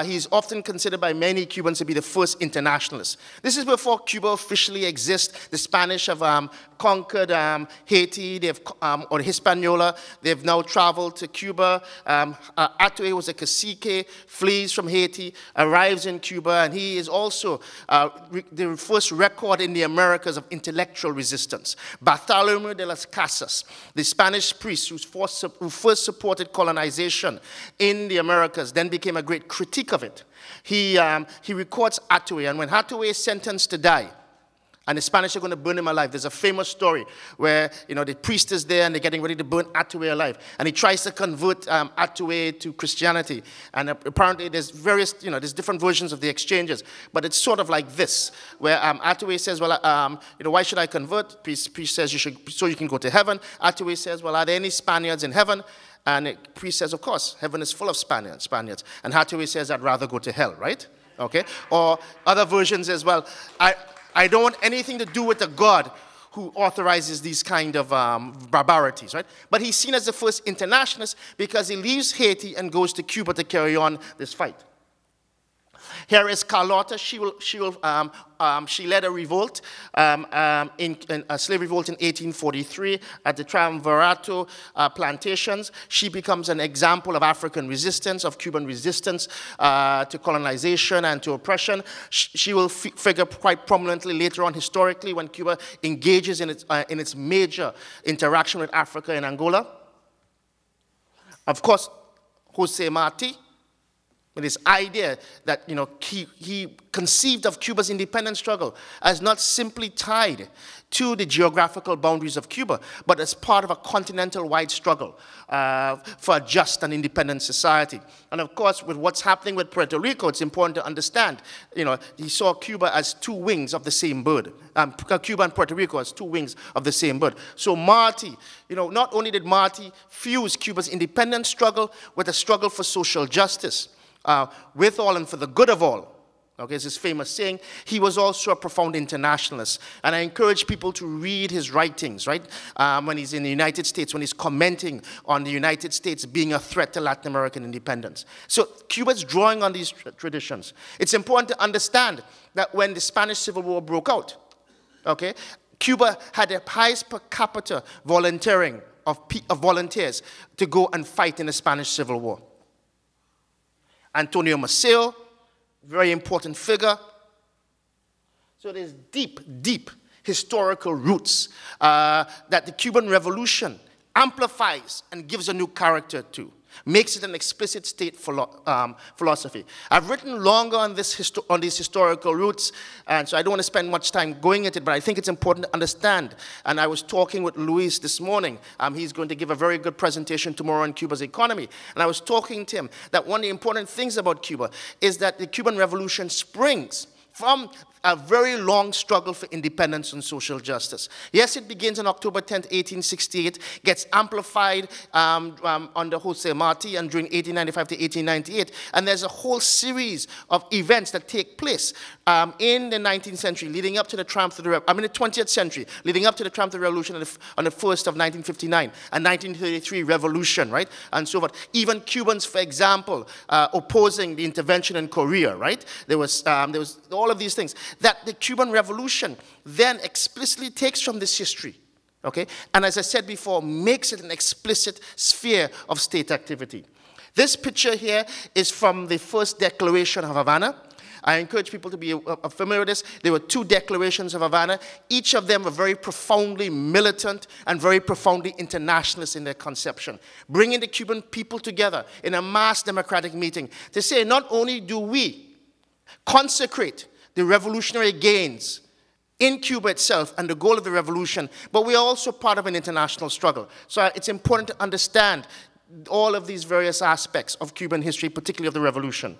He's often considered by many Cubans to be the first internationalist. This is before Cuba officially exists. The Spanish have conquered Haiti, or Hispaniola. They've now traveled to Cuba. Atue was a cacique, flees from Haiti, arrives in Cuba, and he is also the first record in the Americas of intellectual resistance. Bartholomew de las Casas, the Spanish priest who first supported colonization in the Americas, then became a great critique of it. He records Atue, and when Atue is sentenced to die, and the Spanish are going to burn him alive. There's a famous story where, you know, the priest is there and they're getting ready to burn Atue alive. And he tries to convert Atue to Christianity. And apparently there's various, you know, there's different versions of the exchanges. But it's sort of like this, where Atue says, well, you know, why should I convert? Priest says, you should, so you can go to heaven. Atue says, well, are there any Spaniards in heaven? And the priest says, of course, heaven is full of Spaniards. And Atue says, I'd rather go to hell, right? Okay? Or other versions as well. I don't want anything to do with a God who authorizes these kind of barbarities, right? But he's seen as the first internationalist because he leaves Haiti and goes to Cuba to carry on this fight. Here is Carlotta. She led a revolt, a slave revolt in 1843 at the Triunvirato plantations. She becomes an example of African resistance, of Cuban resistance to colonization and to oppression. She will figure quite prominently later on historically when Cuba engages in its major interaction with Africa in Angola. Of course, Jose Marti, with his idea that, you know, he conceived of Cuba's independence struggle as not simply tied to the geographical boundaries of Cuba, but as part of a continental-wide struggle for a just and independent society. And of course, with what's happening with Puerto Rico, it's important to understand, you know, he saw Cuba as two wings of the same bird. Cuba and Puerto Rico as two wings of the same bird. So Marti, you know, not only did Marti fuse Cuba's independence struggle with a struggle for social justice, with all and for the good of all, Okay, it's his famous saying. He was also a profound internationalist. And I encourage people to read his writings, right? When he's in the United States, when he's commenting on the United States being a threat to Latin American independence. So Cuba's drawing on these traditions. It's important to understand that when the Spanish Civil War broke out, okay, Cuba had the highest per capita volunteering of volunteers to go and fight in the Spanish Civil War. Antonio Maceo, very important figure. So there's deep, deep historical roots that the Cuban Revolution amplifies and gives a new character to, makes it an explicit state philosophy. I've written longer on these historical roots, and so I don't want to spend much time going into it, but I think it's important to understand. And I was talking with Luis this morning. He's going to give a very good presentation tomorrow on Cuba's economy. And I was talking to him that one of the important things about Cuba is that the Cuban Revolution springs from a very long struggle for independence and social justice. Yes, it begins on October 10th, 1868, gets amplified under Jose Marti and during 1895 to 1898, and there's a whole series of events that take place in the 19th century, leading up to the triumph of the, the 20th century, leading up to the triumph of the revolution on the 1st of 1959, and 1933 revolution, right, and so forth. Even Cubans, for example, opposing the intervention in Korea, right? There was all of these things that the Cuban Revolution then explicitly takes from this history, okay? And as I said before, makes it an explicit sphere of state activity. This picture here is from the first Declaration of Havana. I encourage people to be familiar with this. There were 2 declarations of Havana. Each of them were very profoundly militant and very profoundly internationalist in their conception, bringing the Cuban people together in a mass democratic meeting to say, not only do we consecrate the revolutionary gains in Cuba itself and the goal of the revolution, but we are also part of an international struggle. So it's important to understand all of these various aspects of Cuban history, particularly of the revolution.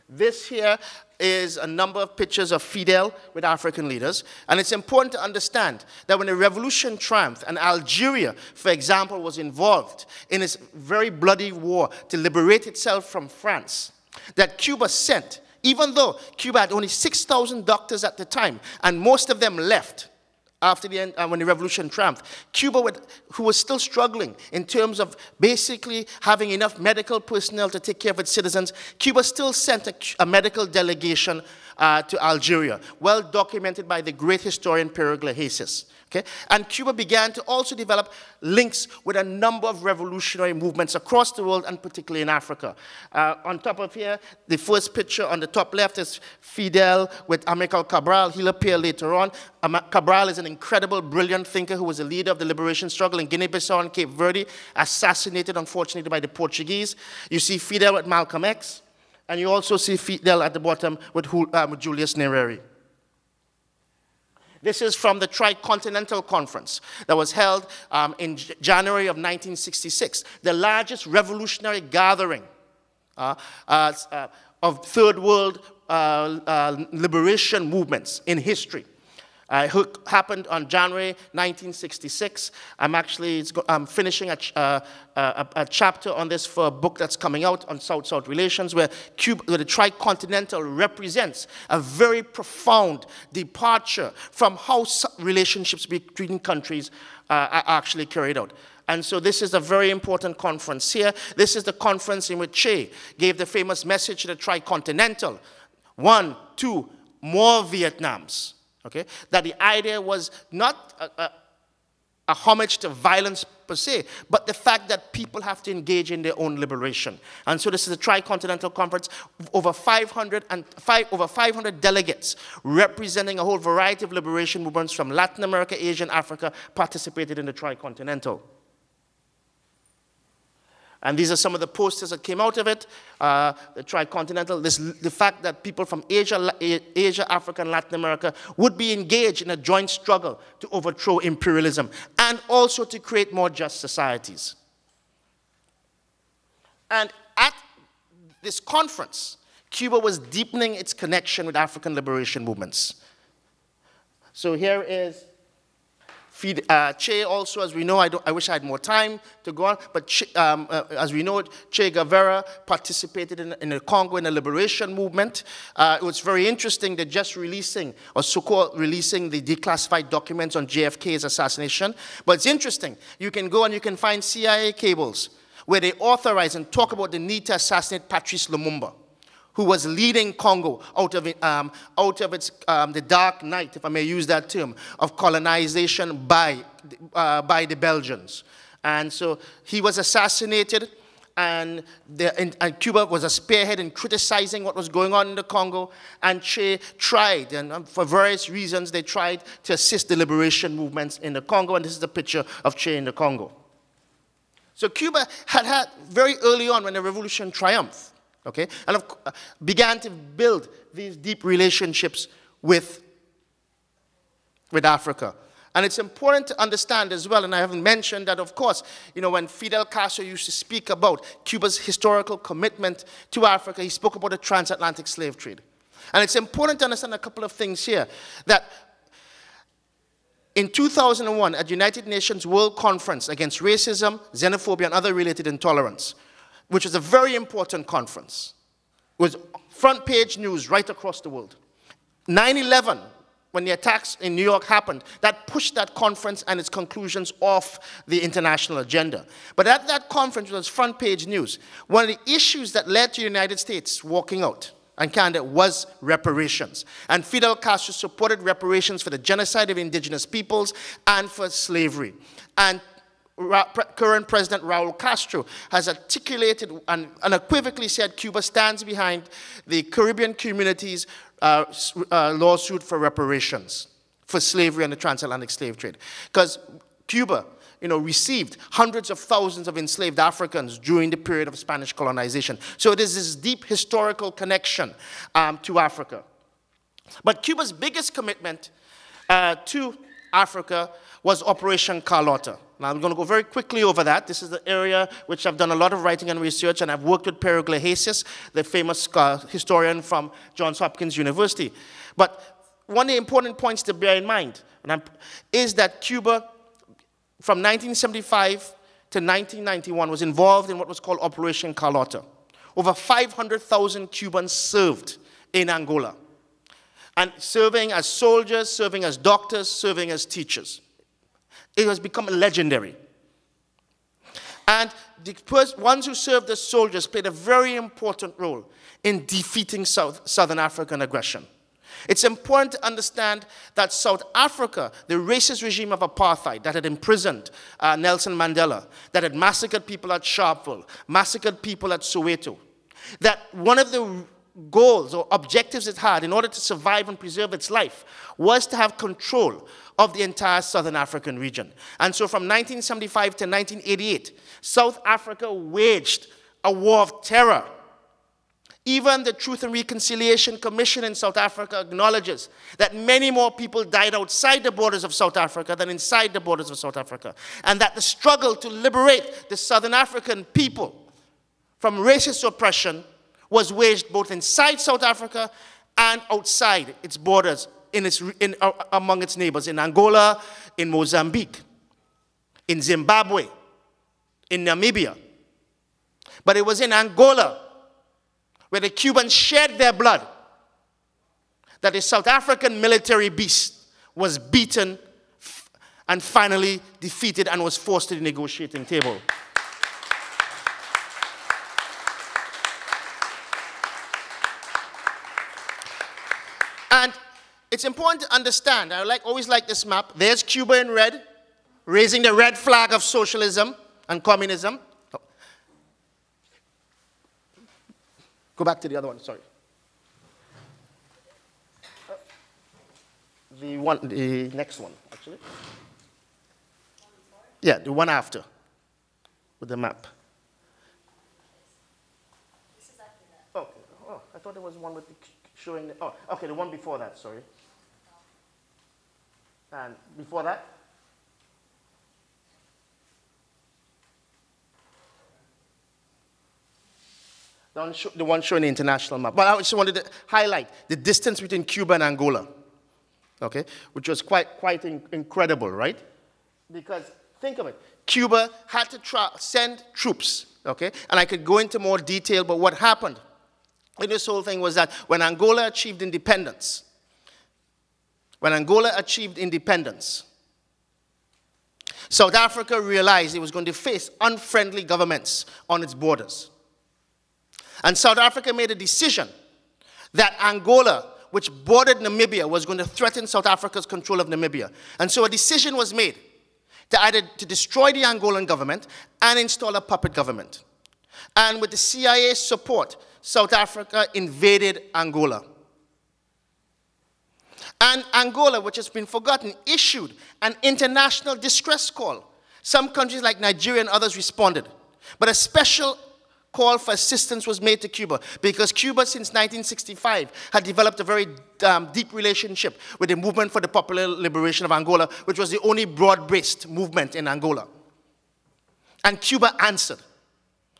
This here is a number of pictures of Fidel with African leaders, and it's important to understand that when the revolution triumphed and Algeria, for example, was involved in this very bloody war to liberate itself from France, that Cuba sent, even though Cuba had only 6,000 doctors at the time, and most of them left after the end, when the revolution triumphed, Cuba, who was still struggling in terms of basically having enough medical personnel to take care of its citizens, Cuba still sent a medical delegation to Algeria, well documented by the great historian Pero Glahesis. Okay? And Cuba began to also develop links with a number of revolutionary movements across the world, and particularly in Africa. On top of here, the first picture on the top left is Fidel with Amilcar Cabral. He'll appear later on. Cabral is an incredible, brilliant thinker who was a leader of the liberation struggle in Guinea-Bissau and Cape Verde, assassinated, unfortunately, by the Portuguese. You see Fidel with Malcolm X, and you also see Fidel at the bottom with Julius Nyerere. This is from the Tricontinental Conference that was held in January of 1966, the largest revolutionary gathering of third world liberation movements in history. It happened on January 1966. I'm finishing a chapter on this for a book that's coming out on South-South relations, where the Tricontinental represents a very profound departure from how relationships between countries are actually carried out. And so this is a very important conference here. This is the conference in which Che gave the famous message to the Tricontinental: 1, 2, more Vietnams. Okay? That the idea was not a homage to violence per se, but the fact that people have to engage in their own liberation. And so this is a Tricontinental Conference, over 500 delegates representing a whole variety of liberation movements from Latin America, Asia, and Africa participated in the Tricontinental. And these are some of the posters that came out of it, the Tricontinental. The fact that people from Asia, Africa, and Latin America would be engaged in a joint struggle to overthrow imperialism and also to create more just societies. And at this conference, Cuba was deepening its connection with African liberation movements. So here is Che also, as we know, I wish I had more time to go on, but as we know, Che Guevara participated in the Congo in the liberation movement. It was very interesting. They're just releasing, or so-called releasing, the declassified documents on JFK's assassination. But it's interesting. You can go and you can find CIA cables where they authorize and talk about the need to assassinate Patrice Lumumba, who was leading Congo out of the dark night, if I may use that term, of colonization by the Belgians. And so he was assassinated, and Cuba was a spearhead in criticizing what was going on in the Congo, and Che tried, and for various reasons, they tried to assist the liberation movements in the Congo, and this is the picture of Che in the Congo. So Cuba had very early on, when the revolution triumphed, okay, and began to build these deep relationships with Africa. And it's important to understand as well, and I haven't mentioned that, of course, you know, when Fidel Castro used to speak about Cuba's historical commitment to Africa, he spoke about the transatlantic slave trade. And it's important to understand a couple of things here, that in 2001, at United Nations World Conference Against Racism, Xenophobia, and Other Related Intolerance, which was a very important conference. It was front page news right across the world. 9/11, when the attacks in New York happened, that pushed that conference and its conclusions off the international agenda. But at that conference, it was front page news. One of the issues that led to the United States walking out and Canada was reparations. And Fidel Castro supported reparations for the genocide of indigenous peoples and for slavery. And current President Raul Castro has articulated and unequivocally said Cuba stands behind the Caribbean community's lawsuit for reparations for slavery and the transatlantic slave trade. Because Cuba, you know, received hundreds of thousands of enslaved Africans during the period of Spanish colonization. So it is this deep historical connection to Africa. But Cuba's biggest commitment to Africa was Operation Carlotta. Now, I'm going to go very quickly over that. This is the area which I've done a lot of writing and research, and I've worked with Pero Glajesis, the famous historian from Johns Hopkins University. But one of the important points to bear in mind is that Cuba, from 1975 to 1991, was involved in what was called Operation Carlotta. Over 500,000 Cubans served in Angola, and serving as soldiers, serving as doctors, serving as teachers. It has become legendary. And the ones who served as soldiers played a very important role in defeating Southern African aggression. It's important to understand that South Africa, the racist regime of apartheid that had imprisoned Nelson Mandela, that had massacred people at Sharpeville, massacred people at Soweto, that one of the goals or objectives it had in order to survive and preserve its life was to have control of the entire Southern African region. And so from 1975 to 1988, South Africa waged a war of terror. Even the Truth and Reconciliation Commission in South Africa acknowledges that many more people died outside the borders of South Africa than inside the borders of South Africa, and that the struggle to liberate the Southern African people from racist oppression was waged both inside South Africa and outside its borders, among its neighbors, in Angola, in Mozambique, in Zimbabwe, in Namibia. But it was in Angola, where the Cubans shed their blood, that the South African military beast was beaten and finally defeated and was forced to the negotiating table. And it's important to understand, I always like this map. There's Cuba in red, raising the red flag of socialism and communism. Oh. Go back to the other one, sorry. The next one, actually. Yeah, the one after, with the map. Oh, I thought there was one with the showing the, oh, okay, the one before that, sorry. And before that? The one showing the international map. But I just wanted to highlight the distance between Cuba and Angola, okay, which was quite incredible, right? Because think of it, Cuba had to send troops, okay? And I could go into more detail, but what happened in this whole thing was that when Angola achieved independence, South Africa realized it was going to face unfriendly governments on its borders. And South Africa made a decision that Angola, which bordered Namibia, was going to threaten South Africa's control of Namibia. And so a decision was made to destroy the Angolan government and install a puppet government. And with the CIA's support, South Africa invaded Angola. And Angola, which has been forgotten, issued an international distress call. Some countries like Nigeria and others responded. But a special call for assistance was made to Cuba because Cuba, since 1965, had developed a very deep relationship with the Movement for the Popular Liberation of Angola, which was the only broad-based movement in Angola. And Cuba answered,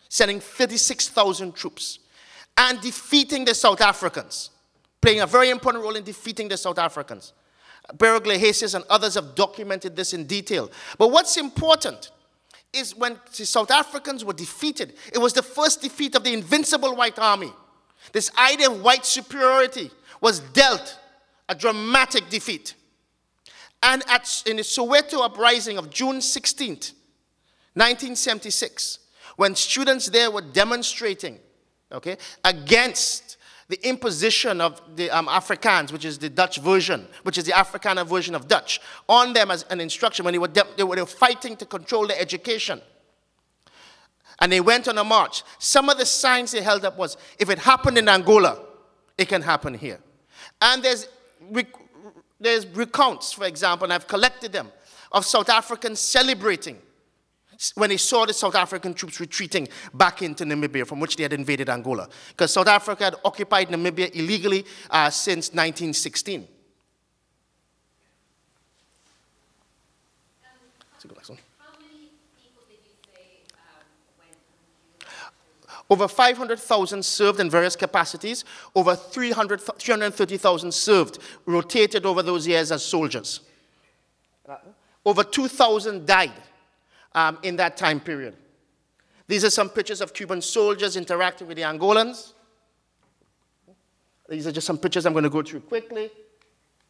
sending 36,000 troops and defeating the South Africans, playing a very important role in defeating the South Africans. Pero Iglesias and others have documented this in detail. But what's important is when the South Africans were defeated, it was the first defeat of the invincible white army. This idea of white superiority was dealt a dramatic defeat. And in the Soweto uprising of June 16th, 1976, when students there were demonstrating, okay, against the imposition of the Afrikaans, which is the Dutch version, which is the Afrikaner version of Dutch, on them as an instruction when they were fighting to control their education. And they went on a march. Some of the signs they held up was, if it happened in Angola, it can happen here. And there's recounts, for example, and I've collected them, of South Africans celebrating when they saw the South African troops retreating back into Namibia, from which they had invaded Angola. Because South Africa had occupied Namibia illegally since 1916. How many people did you say went from Cuba? Over 500,000 served in various capacities. Over 330,000 served, rotated over those years as soldiers. Over 2,000 died in that time period. These are some pictures of Cuban soldiers interacting with the Angolans. These are just some pictures I'm going to go through quickly.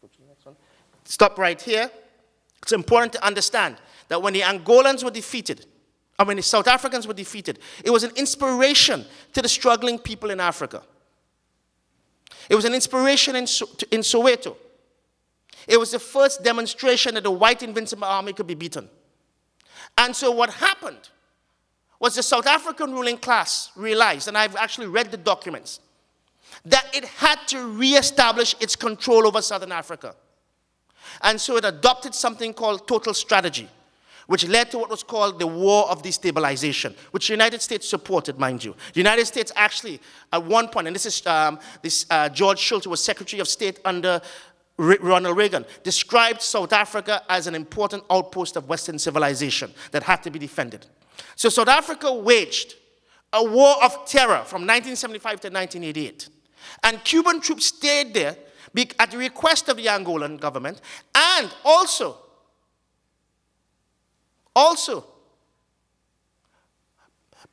Go to the next one. Stop right here. It's important to understand that when the Angolans were defeated, or when the South Africans were defeated, it was an inspiration to the struggling people in Africa. It was an inspiration in Soweto. It was the first demonstration that the white invincible army could be beaten. And so what happened was the South African ruling class realized, and I've actually read the documents, that it had to reestablish its control over Southern Africa. And so it adopted something called total strategy, which led to what was called the War of Destabilization, which the United States supported, mind you. The United States actually, at one point, and this is George Shultz, who was Secretary of State under Ronald Reagan, described South Africa as an important outpost of Western civilization that had to be defended. So South Africa waged a war of terror from 1975 to 1988. And Cuban troops stayed there at the request of the Angolan government, and also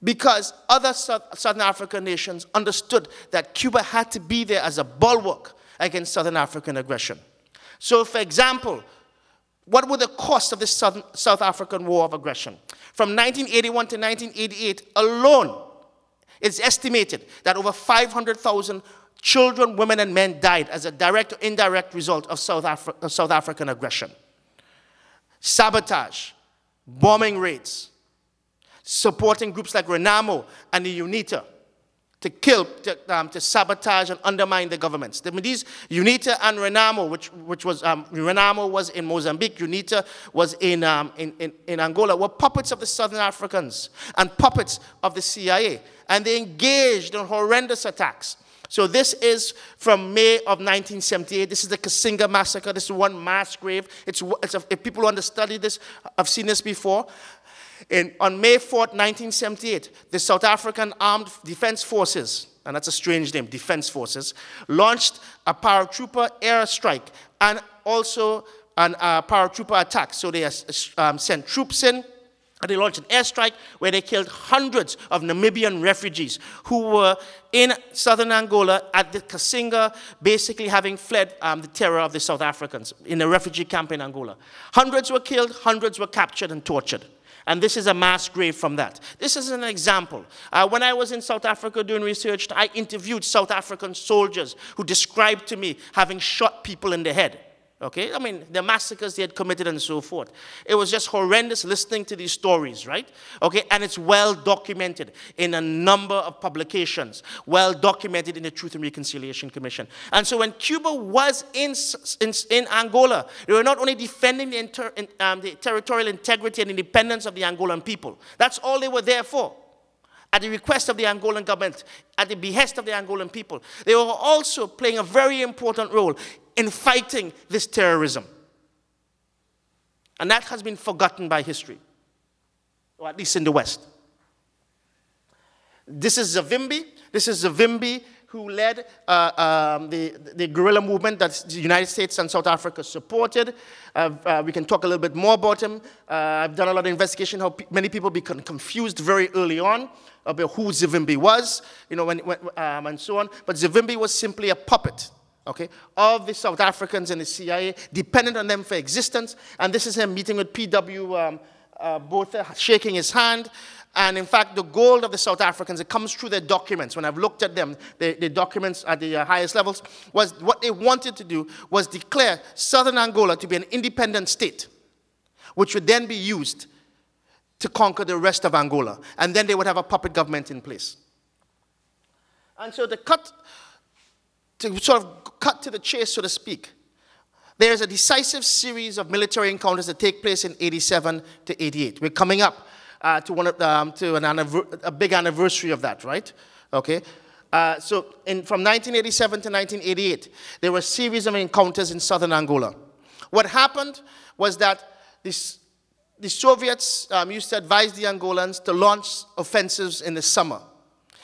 because other Southern African nations understood that Cuba had to be there as a bulwark against Southern African aggression. So, for example, what were the costs of this South African war of aggression? From 1981 to 1988 alone, it's estimated that over 500,000 children, women, and men died as a direct or indirect result of South African aggression. Sabotage, bombing raids, supporting groups like Renamo and the UNITA to kill, to sabotage and undermine the governments. These UNITA and Renamo, which was Renamo was in Mozambique, UNITA was in Angola, were puppets of the Southern Africans and puppets of the CIA, and they engaged in horrendous attacks. So this is from May of 1978. This is the Kasinga massacre. This is one mass grave. If people who understudy this have seen this before. On May 4th, 1978, the South African Armed Defense Forces, and that's a strange name, Defense Forces, launched a paratrooper airstrike and also an paratrooper attack. So they sent troops in, and they launched an airstrike where they killed hundreds of Namibian refugees who were in southern Angola at the Kasinga, basically having fled the terror of the South Africans in a refugee camp in Angola. Hundreds were killed, hundreds were captured and tortured. And this is a mass grave from that. This is an example. When I was in South Africa doing research, I interviewed South African soldiers who described to me having shot people in the head. Okay, I mean, the massacres they had committed and so forth. It was just horrendous listening to these stories, right? Okay, and it's well documented in a number of publications, well documented in the Truth and Reconciliation Commission. And so when Cuba was in Angola, they were not only defending the territorial integrity and independence of the Angolan people. That's all they were there for. At the request of the Angolan government, at the behest of the Angolan people. They were also playing a very important role in fighting this terrorism. And that has been forgotten by history, or at least in the West. This is Zavimbi. This is Zavimbi who led the guerrilla movement that the United States and South Africa supported. We can talk a little bit more about him. I've done a lot of investigation how many people become confused very early on about who Zavimbi was, you know, and so on. But Zavimbi was simply a puppet, okay, of the South Africans and the CIA, dependent on them for existence. And this is him meeting with P.W. Botha, shaking his hand. And in fact, the goal of the South Africans, it comes through their documents. When I've looked at them, the documents at the highest levels, was what they wanted to do was declare southern Angola to be an independent state, which would then be used to conquer the rest of Angola. And then they would have a puppet government in place. And so to sort of cut to the chase, so to speak, there's a decisive series of military encounters that take place in 87 to 88. We're coming up to a big anniversary of that, right? Okay. So from 1987 to 1988, there were a series of encounters in southern Angola. What happened was that the Soviets used to advise the Angolans to launch offensives in the summer.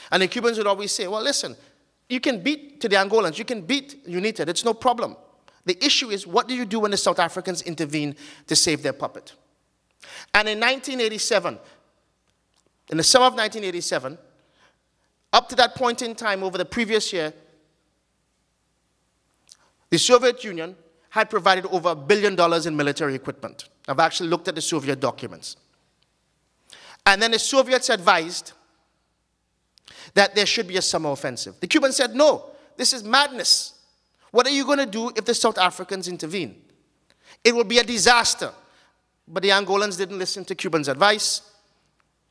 And the Cubans would always say, well, listen, you can beat to the Angolans, you can beat UNITA, it's no problem. The issue is, what do you do when the South Africans intervene to save their puppet? And in 1987, in the summer of 1987, up to that point in time over the previous year, the Soviet Union had provided over $1 billion in military equipment. I've actually looked at the Soviet documents. And then the Soviets advised that there should be a summer offensive. The Cubans said, no, this is madness. What are you going to do if the South Africans intervene? It will be a disaster. But the Angolans didn't listen to Cubans' advice.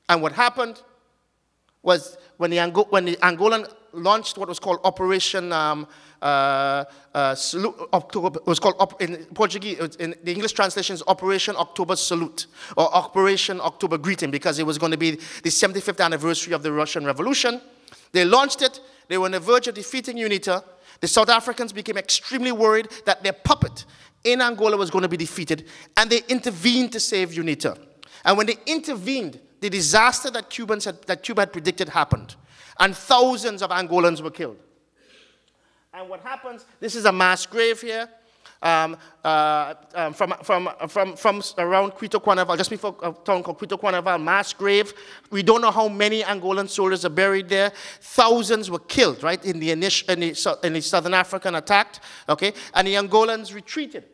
And what happened was when the Angolan launched what was called Operation Salute, it was called in Portuguese, in the English translation is Operation October Salute, or Operation October Greeting, because it was going to be the 75th anniversary of the Russian Revolution. They launched it. They were on the verge of defeating UNITA. The South Africans became extremely worried that their puppet in Angola was going to be defeated, and they intervened to save UNITA. And when they intervened, the disaster that Cuba had predicted happened, and thousands of Angolans were killed. And what happens, this is a mass grave here, from around Quito Cuanaval, just before a town called Quito Cuanaval, mass grave. We don't know how many Angolan soldiers are buried there. Thousands were killed, right, in the Southern African attack, okay? And the Angolans retreated,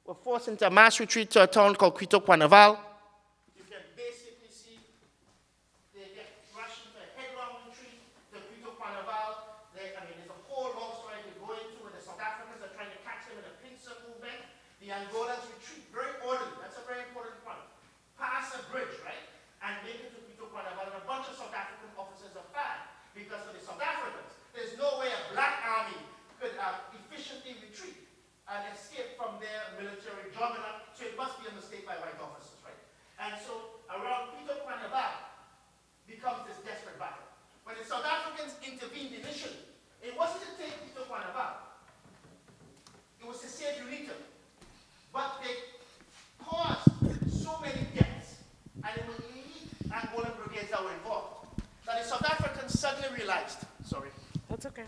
were forced into a mass retreat to a town called Quito Cuanaval. You can basically see they get rushed into a headlong retreat to Quito Cuanaval. There's a whole long story to go into where the South Africans are trying to catch them in a pincer movement. The Angolans retreat very orderly. That's a very important point. Pass a bridge, right? And make it to Quito Cuanaval. And a bunch of South African officers are fired. Because for the South Africans, there's no way a black army could efficiently retreat and escape from their military juggernaut, so it must be a mistake by white officers, right? And so around Quito Cuanaval becomes this desperate battle. When the South Africans intervened initially, it wasn't to take Quito Cuanaval. It was to save UNITA. But they caused so many deaths, and it was elite Angolan brigades that were involved, that the South Africans suddenly realized, That's okay.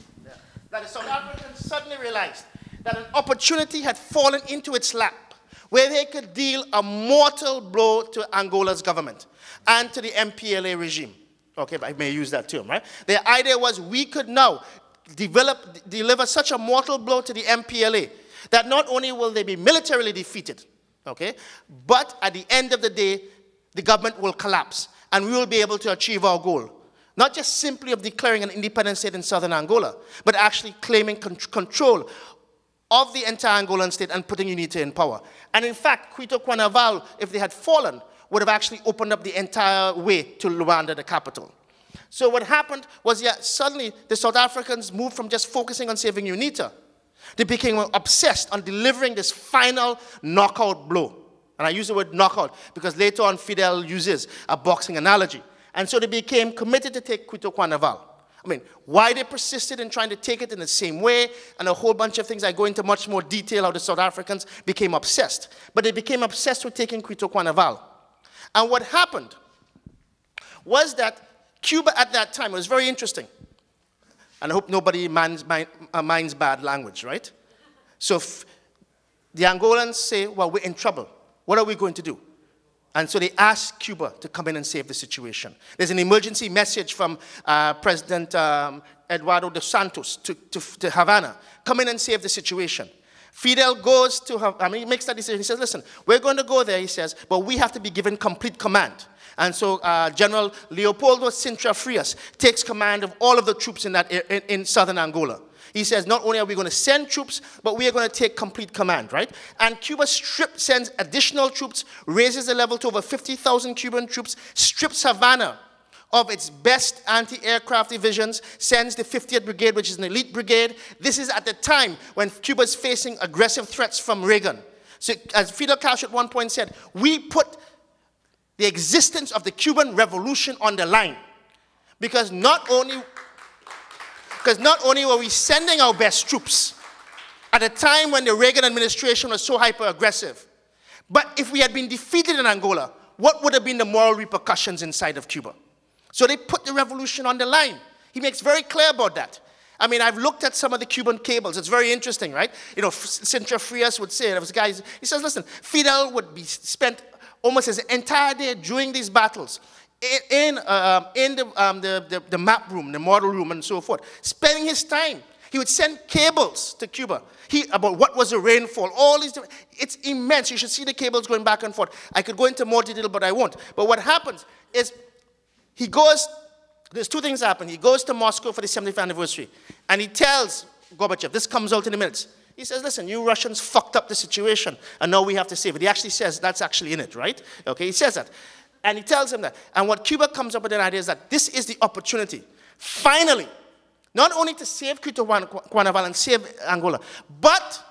That the South Africans suddenly realized that an opportunity had fallen into its lap where they could deal a mortal blow to Angola's government and to the MPLA regime. Okay, I may use that term, right? Their idea was we could now deliver such a mortal blow to the MPLA that not only will they be militarily defeated, okay, but at the end of the day, the government will collapse and we will be able to achieve our goal. Not just simply of declaring an independent state in southern Angola, but actually claiming control of the entire Angolan state and putting unity in power. And in fact, Quito Cuanaval, if they had fallen, would have actually opened up the entire way to Luanda, the capital. So what happened was, yeah, suddenly the South Africans moved from just focusing on saving UNITA. They became obsessed on delivering this final knockout blow. And I use the word knockout because later on Fidel uses a boxing analogy. And so they became committed to take Quito Cuanaval. I mean, why they persisted in trying to take it in the same way and a whole bunch of things, I go into much more detail how the South Africans became obsessed. But they became obsessed with taking Quito Cuanaval. And what happened was that Cuba at that time, it was very interesting. And I hope nobody minds bad language, right? So the Angolans say, well, we're in trouble. What are we going to do? And so they asked Cuba to come in and save the situation. There's an emergency message from President Eduardo dos Santos to Havana. Come in and save the situation. Fidel goes to Havana, he makes that decision. He says, listen, we're going to go there, he says, but we have to be given complete command. And so General Leopoldo Sintra Frias takes command of all of the troops in southern Angola. He says, not only are we going to send troops, but we are going to take complete command, right? And Cuba sends additional troops, raises the level to over 50,000 Cuban troops, strips Havana of its best anti-aircraft divisions, sends the 50th Brigade, which is an elite brigade. This is at the time when Cuba is facing aggressive threats from Reagan. So as Fidel Castro at one point said, we put the existence of the Cuban Revolution on the line. Because not only were we sending our best troops at a time when the Reagan administration was so hyper-aggressive, but if we had been defeated in Angola, what would have been the moral repercussions inside of Cuba? So they put the revolution on the line. He makes very clear about that. I mean, I've looked at some of the Cuban cables. It's very interesting, right? You know, Sintra Frias would say, there was guys, he says, listen, Fidel would be spent almost his entire day during these battles in the map room, the model room, and so forth, spending his time. He would send cables to Cuba about what was the rainfall, all these different, it's immense. You should see the cables going back and forth. I could go into more detail, but I won't. But what happens is he goes, there's two things happen. He goes to Moscow for the 75th anniversary, and he tells Gorbachev, this comes out in a minute. He says, listen, you Russians fucked up the situation, and now we have to save it. He actually says, that's actually in it, right? Okay, he says that. And he tells him that. And what Cuba comes up with an idea is that this is the opportunity, finally, not only to save Quito Cuanaval and save Angola, but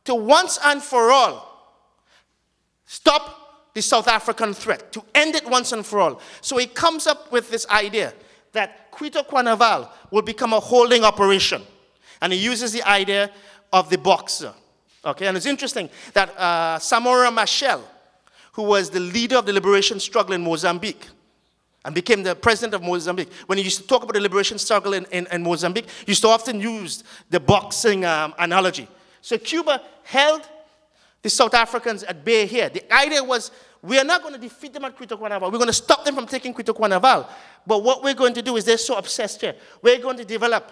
to once and for all stop the South African threat, to end it once and for all. So he comes up with this idea that Quito Cuanaval will become a holding operation. And he uses the idea of the boxer. Okay, and it's interesting that Samora Machel, who was the leader of the liberation struggle in Mozambique and became the president of Mozambique, when he used to talk about the liberation struggle in Mozambique, he used to often use the boxing analogy. So Cuba held the South Africans at bay here. The idea was, we are not going to defeat them at Quito Cuanaval. We're going to stop them from taking Quito Cuanaval. But what we're going to do is, they're so obsessed here, we're going to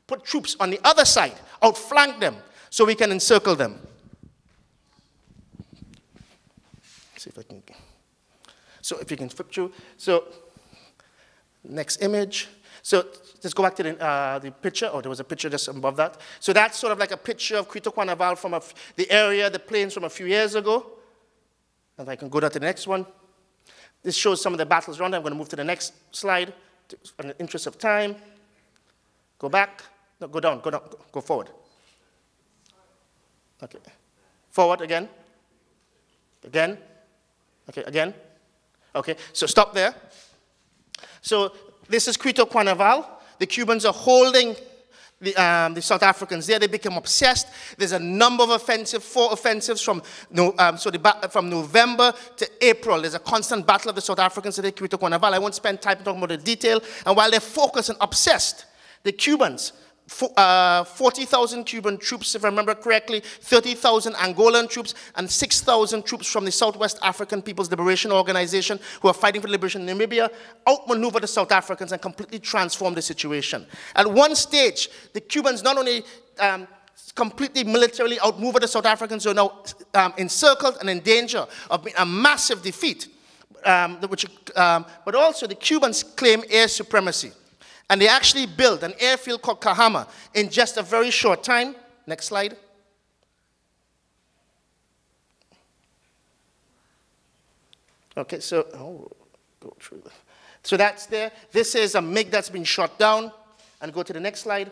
put troops on the other side, outflank them, so we can encircle them. See if I can. So if you can flip through. So next image. So let's go back to the picture. Oh, there was a picture just above that. So that's sort of like a picture of Quito Cuanaval from the area, the plains from a few years ago. And I can go down to the next one. This shows some of the battles around. I'm going to move to the next slide in the interest of time. Go back. No, go down, go forward. Okay. Forward again. Again. Okay, again. Okay, so stop there. So this is Quito Cuanaval. The Cubans are holding the South Africans there. They become obsessed. There's a number of offensives, 4 offensives from November to April. There's a constant battle of the South Africans at Quito Cuanaval. I won't spend time talking about the detail. And while they're focused and obsessed, the Cubans 40,000 Cuban troops, if I remember correctly, 30,000 Angolan troops, and 6,000 troops from the Southwest African People's Liberation Organization who are fighting for liberation in Namibia, outmaneuvered the South Africans and completely transformed the situation. At one stage, the Cubans not only completely militarily outmaneuvered the South Africans, who are now encircled and in danger of being a massive defeat, but also the Cubans claim air supremacy. And they actually built an airfield called Kahama in just a very short time. Next slide. Okay, so, go through that. So that's there. This is a MiG that's been shot down. And go to the next slide.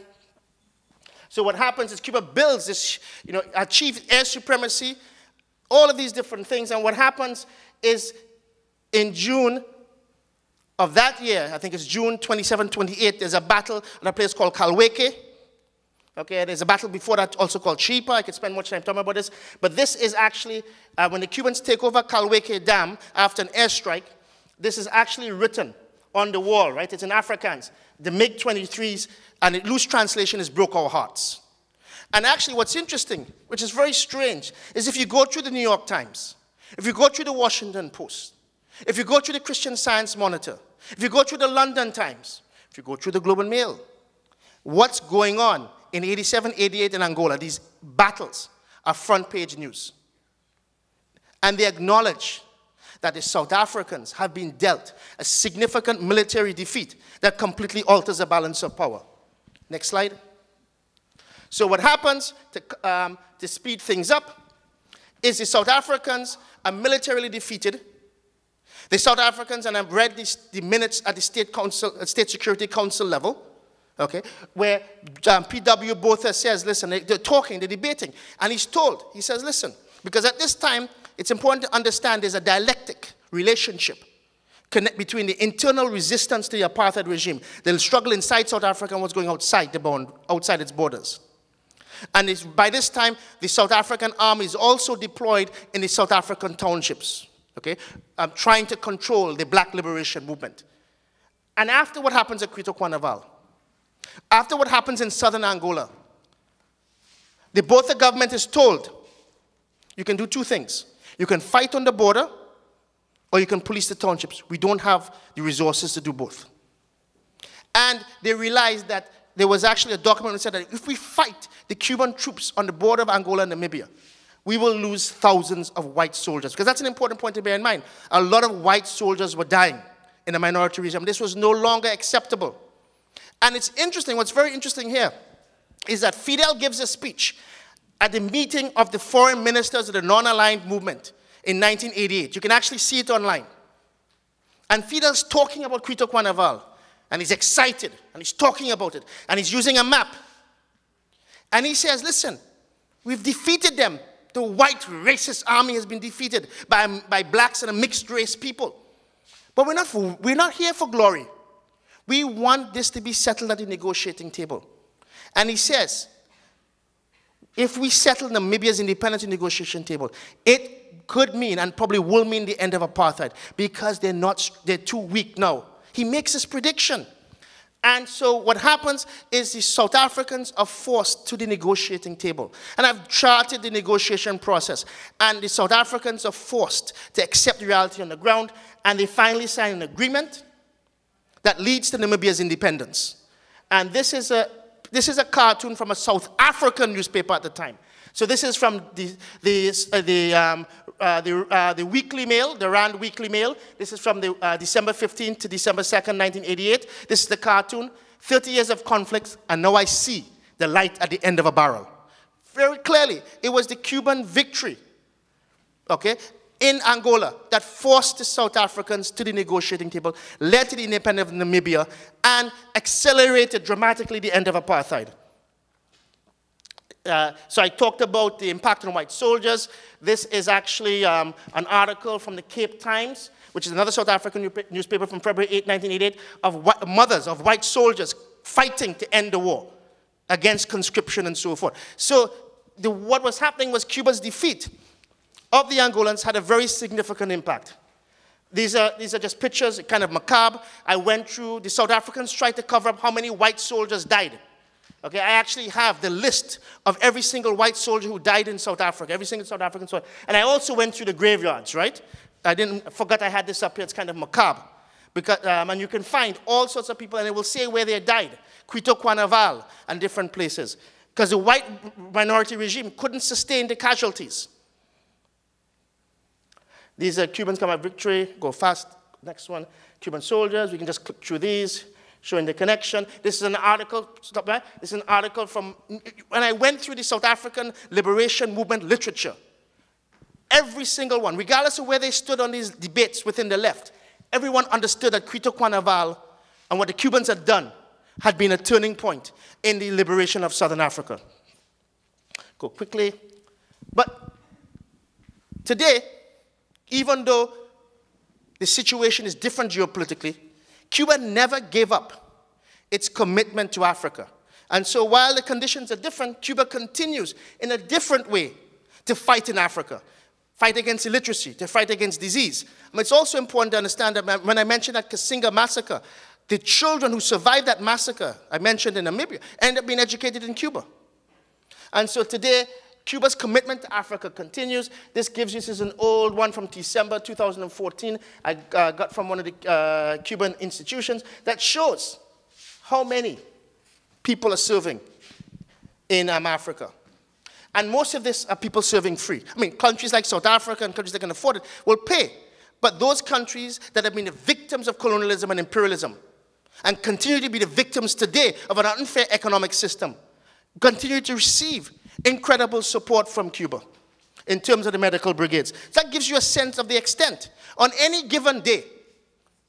So what happens is Cuba builds this, achieves air supremacy, all of these different things. And what happens is in June of that year, I think it's June 27, 28, there's a battle at a place called Kalweke. Okay, there's a battle before that also called Chipa. I could spend much time talking about this. But this is actually, when the Cubans take over Kalweke Dam after an airstrike, this is actually written on the wall, right? It's in Afrikaans. The MiG-23s, and the loose translation is broke our hearts. And actually what's interesting, which is very strange, is if you go through the New York Times, if you go through the Washington Post, if you go through the Christian Science Monitor, if you go through the London Times, if you go through the Global Mail, what's going on in 87, 88 in Angola, these battles are front page news. And they acknowledge that the South Africans have been dealt a significant military defeat that completely alters the balance of power. Next slide. So what happens to speed things up is the South Africans are militarily defeated. The South Africans, and I've read the minutes at the State Security Council level, okay, where P.W. Botha says, listen, they're talking, they're debating, and he's told, he says, listen, because at this time, it's important to understand there's a dialectic relationship between the internal resistance to the apartheid regime, the struggle inside South Africa and what's going outside outside its borders. And by this time, the South African army is also deployed in the South African townships. Okay, trying to control the black liberation movement. And after what happens at Cuito Cuanavalle, after what happens in southern Angola, both the government is told, you can do two things. You can fight on the border, or you can police the townships. We don't have the resources to do both. And they realized that there was actually a document that said that if we fight the Cuban troops on the border of Angola and Namibia, we will lose thousands of white soldiers. Because that's an important point to bear in mind. A lot of white soldiers were dying in the minority regime. This was no longer acceptable. And it's interesting, what's very interesting here is that Fidel gives a speech at the meeting of the foreign ministers of the non-aligned movement in 1988. You can actually see it online. And Fidel's talking about Cuito Cuanavalle. And he's excited. And he's talking about it. And he's using a map. And he says, listen, we've defeated them. The white racist army has been defeated by blacks and a mixed race people. But we're not here for glory. We want this to be settled at the negotiating table. And he says, if we settle Namibia's independence negotiation table, it could mean, and probably will mean, the end of apartheid, because they're too weak now. He makes this prediction. And so what happens is the South Africans are forced to the negotiating table. And I've charted the negotiation process. And the South Africans are forced to accept the reality on the ground. And they finally sign an agreement that leads to Namibia's independence. And this is a cartoon from a South African newspaper at the time. So this is from the Weekly Mail, the Rand Weekly Mail. This is from the December 15th to December 2nd, 1988. This is the cartoon. 30 years of conflict, and now I see the light at the end of a barrel. Very clearly, it was the Cuban victory, okay, in Angola that forced the South Africans to the negotiating table, led to the independence of Namibia, and accelerated dramatically the end of apartheid. So I talked about the impact on white soldiers. This is actually an article from the Cape Times, which is another South African newspaper from February 8, 1988, of mothers of white soldiers fighting to end the war against conscription and so forth. So what was happening was Cuba's defeat of the Angolans had a very significant impact. These are just pictures, kind of macabre. I went through, the South Africans tried to cover up how many white soldiers died Okay, I actually have the list of every single white soldier who died in South Africa, every single South African soldier. And I also went through the graveyards, right? I forgot I had this up here. It's kind of macabre. Because, and you can find all sorts of people, and it will say where they died. Quito, Cuanaval, and different places. Because the white minority regime couldn't sustain the casualties. These are Cubans come out victory. Go fast. Next one. Cuban soldiers. We can just click through these, showing the connection. This is an article. Stop there. This is an article from when I went through the South African liberation movement literature. Every single one, regardless of where they stood on these debates within the left, everyone understood that Quito, Cuanaval and what the Cubans had done had been a turning point in the liberation of Southern Africa. Go quickly. But today, even though the situation is different geopolitically, Cuba never gave up its commitment to Africa. And so while the conditions are different, Cuba continues in a different way to fight in Africa. Fight against illiteracy, to fight against disease. It's also important to understand that when I mentioned that Kasinga massacre, the children who survived that massacre, I mentioned in Namibia, ended up being educated in Cuba. And so today, Cuba's commitment to Africa continues. This is an old one from December 2014 I got from one of the Cuban institutions that shows how many people are serving in Africa. And most of this are people serving free. I mean, countries like South Africa and countries that can afford it will pay. But those countries that have been the victims of colonialism and imperialism and continue to be the victims today of an unfair economic system continue to receive incredible support from Cuba in terms of the medical brigades. So that gives you a sense of the extent. On any given day,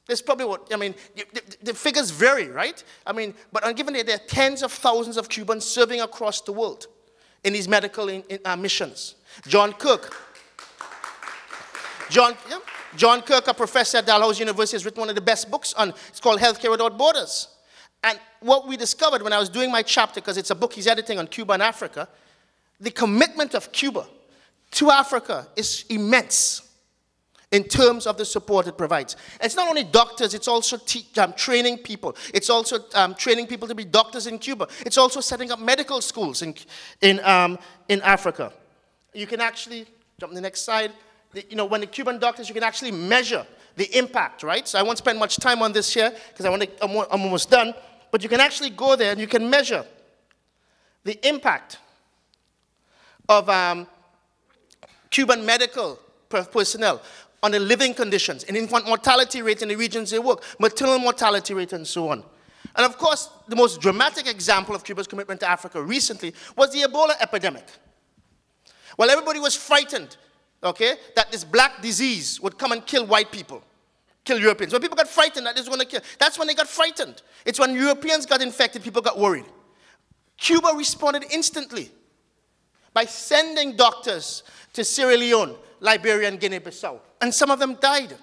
there's probably the figures vary, right? But on a given day, there are tens of thousands of Cubans serving across the world in these medical missions. John Kirk, a professor at Dalhousie University, has written one of the best books on, it's called Healthcare Without Borders. And what we discovered when I was doing my chapter, because it's a book he's editing on Cuba and Africa, the commitment of Cuba to Africa is immense in terms of the support it provides. And it's not only doctors, it's also training people. It's also training people to be doctors in Cuba. It's also setting up medical schools in Africa. You can actually, jump to the next slide, when the Cuban doctors, you can actually measure the impact, right? So I won't spend much time on this here, because I'm almost done. But you can actually go there and you can measure the impact of Cuban medical personnel on the living conditions, and infant mortality rate in the regions they work, maternal mortality rate, and so on. And of course, the most dramatic example of Cuba's commitment to Africa recently was the Ebola epidemic. Well, everybody was frightened, okay, that this black disease would come and kill white people, kill Europeans. When people got frightened that this was going to kill, that's when they got frightened. It's when Europeans got infected, people got worried. Cuba responded instantly by sending doctors to Sierra Leone, Liberia, and Guinea-Bissau. And some of them died.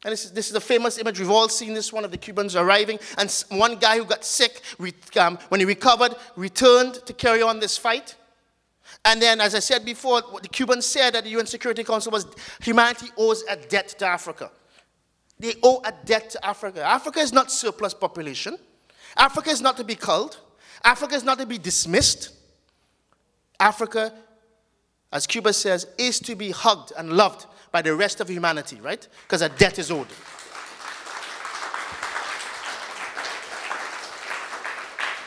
And this is a famous image. We've all seen this one of the Cubans arriving. And one guy who got sick, when he recovered, returned to carry on this fight. And then, as I said before, what the Cubans said at the UN Security Council was humanity owes a debt to Africa. They owe a debt to Africa. Africa is not surplus population. Africa is not to be culled. Africa is not to be dismissed. Africa, as Cuba says, is to be hugged and loved by the rest of humanity, right? Because a debt is owed.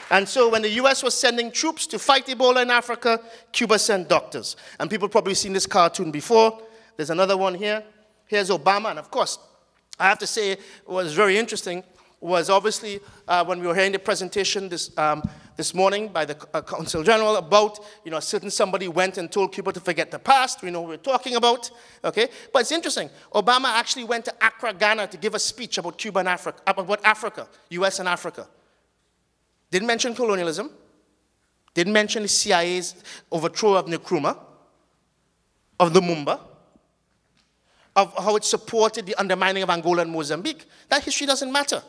And so when the US was sending troops to fight Ebola in Africa, Cuba sent doctors. And people probably seen this cartoon before. There's another one here. Here's Obama. And of course, I have to say what was very interesting was obviously when we were hearing the presentation this morning by the Consul General about, a certain somebody went and told Cuba to forget the past. We know what we're talking about, okay? But it's interesting. Obama actually went to Accra, Ghana to give a speech about Cuba and Africa, about Africa, US and Africa. Didn't mention colonialism. Didn't mention the CIA's overthrow of Nkrumah, of Lumumba, of how it supported the undermining of Angola and Mozambique. That history doesn't matter.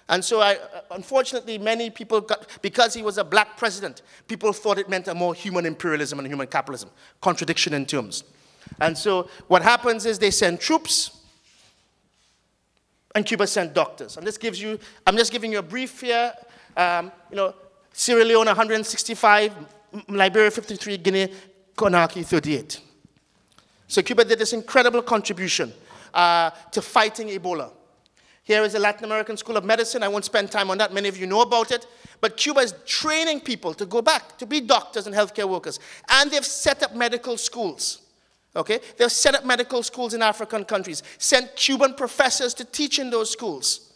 And so, unfortunately, many people because he was a black president, people thought it meant a more human imperialism and human capitalism. Contradiction in terms. And so, what happens is they send troops, and Cuba sent doctors. And this gives you, I'm just giving you a brief here. Sierra Leone 165, Liberia 53, Guinea, Conakry 38. So Cuba did this incredible contribution to fighting Ebola. Here is the Latin American School of Medicine. I won't spend time on that. Many of you know about it. But Cuba is training people to go back, to be doctors and healthcare workers. And they've set up medical schools. Okay? They've set up medical schools in African countries, sent Cuban professors to teach in those schools,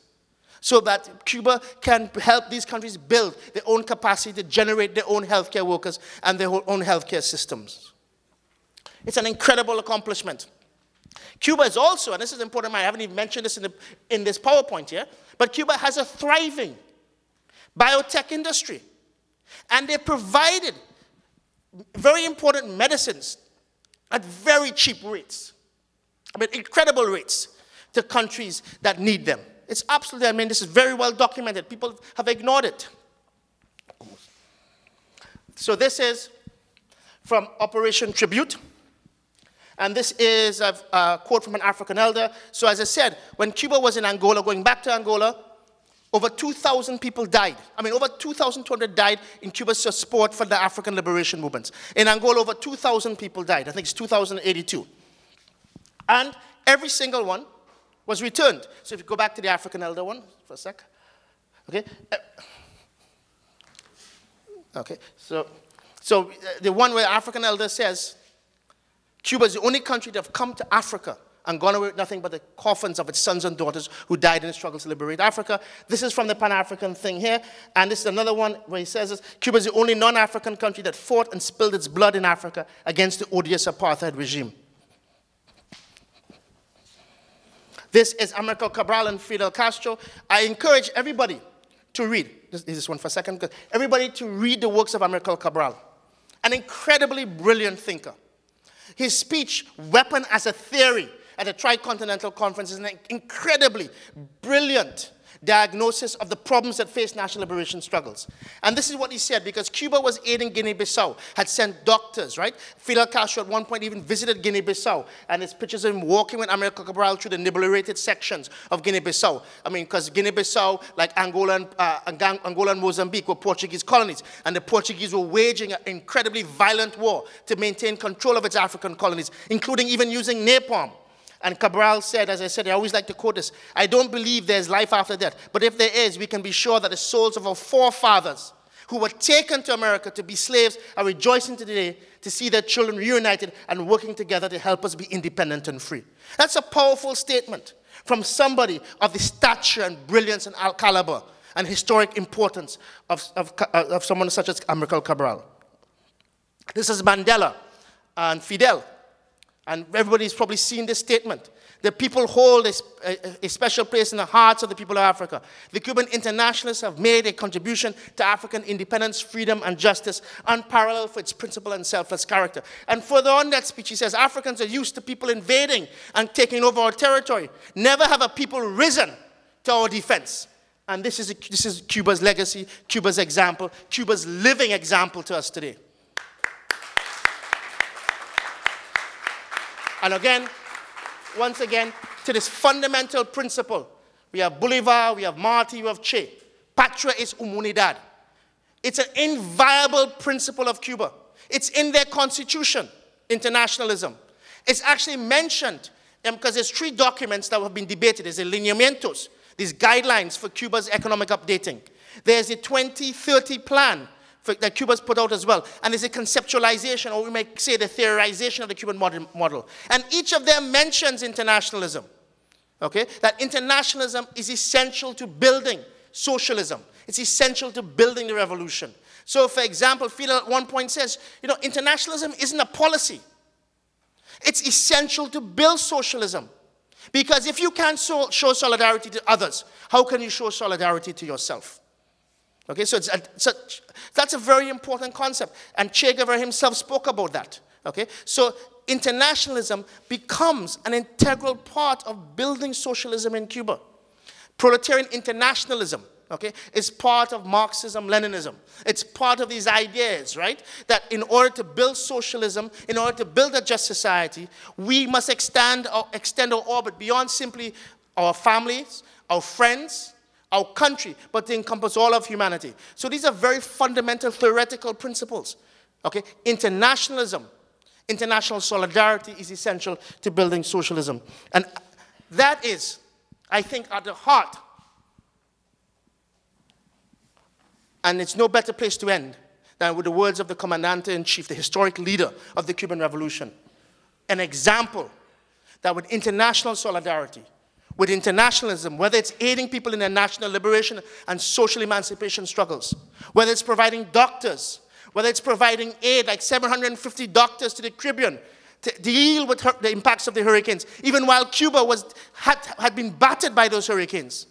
so that Cuba can help these countries build their own capacity to generate their own healthcare workers and their own healthcare systems. It's an incredible accomplishment. Cuba is also, and this is important, I haven't even mentioned this in this PowerPoint here, but Cuba has a thriving biotech industry. And they provided very important medicines at very cheap rates. I mean, incredible rates to countries that need them. It's absolutely, I mean, this is very well documented. People have ignored it. So this is from Operation Tribute. And this is a quote from an African elder. So as I said, when Cuba was in Angola, going back to Angola, over 2,000 people died. I mean, over 2,200 died in Cuba's support for the African liberation movements. In Angola, over 2,000 people died. I think it's 2,082. And every single one was returned. So if you go back to the African elder one for a sec. Okay. Okay. So the one where African elder says, Cuba is the only country that have come to Africa and gone away with nothing but the coffins of its sons and daughters who died in the struggle to liberate Africa. This is from the Pan-African thing here. And this is another one where he says this, Cuba is the only non-African country that fought and spilled its blood in Africa against the odious apartheid regime. This is Amilcar Cabral and Fidel Castro. I encourage everybody to read. This one for a second. Everybody to read the works of Amilcar Cabral. An incredibly brilliant thinker. His speech, Weapon as a Theory, at the Tricontinental Conference is an incredibly brilliant diagnosis of the problems that face national liberation struggles. And this is what he said, because Cuba was aiding Guinea-Bissau, had sent doctors, right? Fidel Castro at one point even visited Guinea-Bissau, and there's pictures of him walking with Amilcar Cabral through the liberated sections of Guinea-Bissau. I mean, because Guinea-Bissau, like Angola and Mozambique, were Portuguese colonies, and the Portuguese were waging an incredibly violent war to maintain control of its African colonies, including even using napalm. And Cabral said, as I said, I always like to quote this, I don't believe there's life after death, but if there is, we can be sure that the souls of our forefathers who were taken to America to be slaves are rejoicing today to see their children reunited and working together to help us be independent and free. That's a powerful statement from somebody of the stature and brilliance and caliber and historic importance of someone such as Amilcar Cabral. This is Mandela and Fidel. And everybody's probably seen this statement. The people hold a special place in the hearts of the people of Africa. The Cuban internationalists have made a contribution to African independence, freedom, and justice, unparalleled for its principle and selfless character. And further on that speech, he says, Africans are used to people invading and taking over our territory. Never have a people risen to our defense. And this is Cuba's legacy, Cuba's example, Cuba's living example to us today. And again, once again, to this fundamental principle, we have Bolivar, we have Martí, we have Che. Patria es humanidad. It's an inviolable principle of Cuba. It's in their constitution, internationalism. It's actually mentioned because there's 3 documents that have been debated. There's the lineamientos, these guidelines for Cuba's economic updating. There's the 2030 plan that Cuba's put out as well. And there's a conceptualization, or we might say the theorization of the Cuban model. And each of them mentions internationalism. Okay? That internationalism is essential to building socialism. It's essential to building the revolution. So, for example, Fidel at one point says, you know, internationalism isn't a policy. It's essential to build socialism. Because if you can't show solidarity to others, how can you show solidarity to yourself? Okay, so that's a very important concept. And Che Guevara himself spoke about that. Okay, so internationalism becomes an integral part of building socialism in Cuba. Proletarian internationalism, okay, is part of Marxism, Leninism. It's part of these ideas, right? That in order to build socialism, in order to build a just society, we must extend our orbit beyond simply our families, our friends, our country, but to encompass all of humanity. So these are very fundamental theoretical principles. Okay? Internationalism, international solidarity is essential to building socialism. And that is, I think, at the heart. And it's no better place to end than with the words of the Comandante-in-Chief, the historic leader of the Cuban Revolution. An example that with international solidarity, with internationalism, whether it's aiding people in their national liberation and social emancipation struggles, whether it's providing doctors, whether it's providing aid, like 750 doctors to the Caribbean to deal with the impacts of the hurricanes, even while Cuba had been battered by those hurricanes.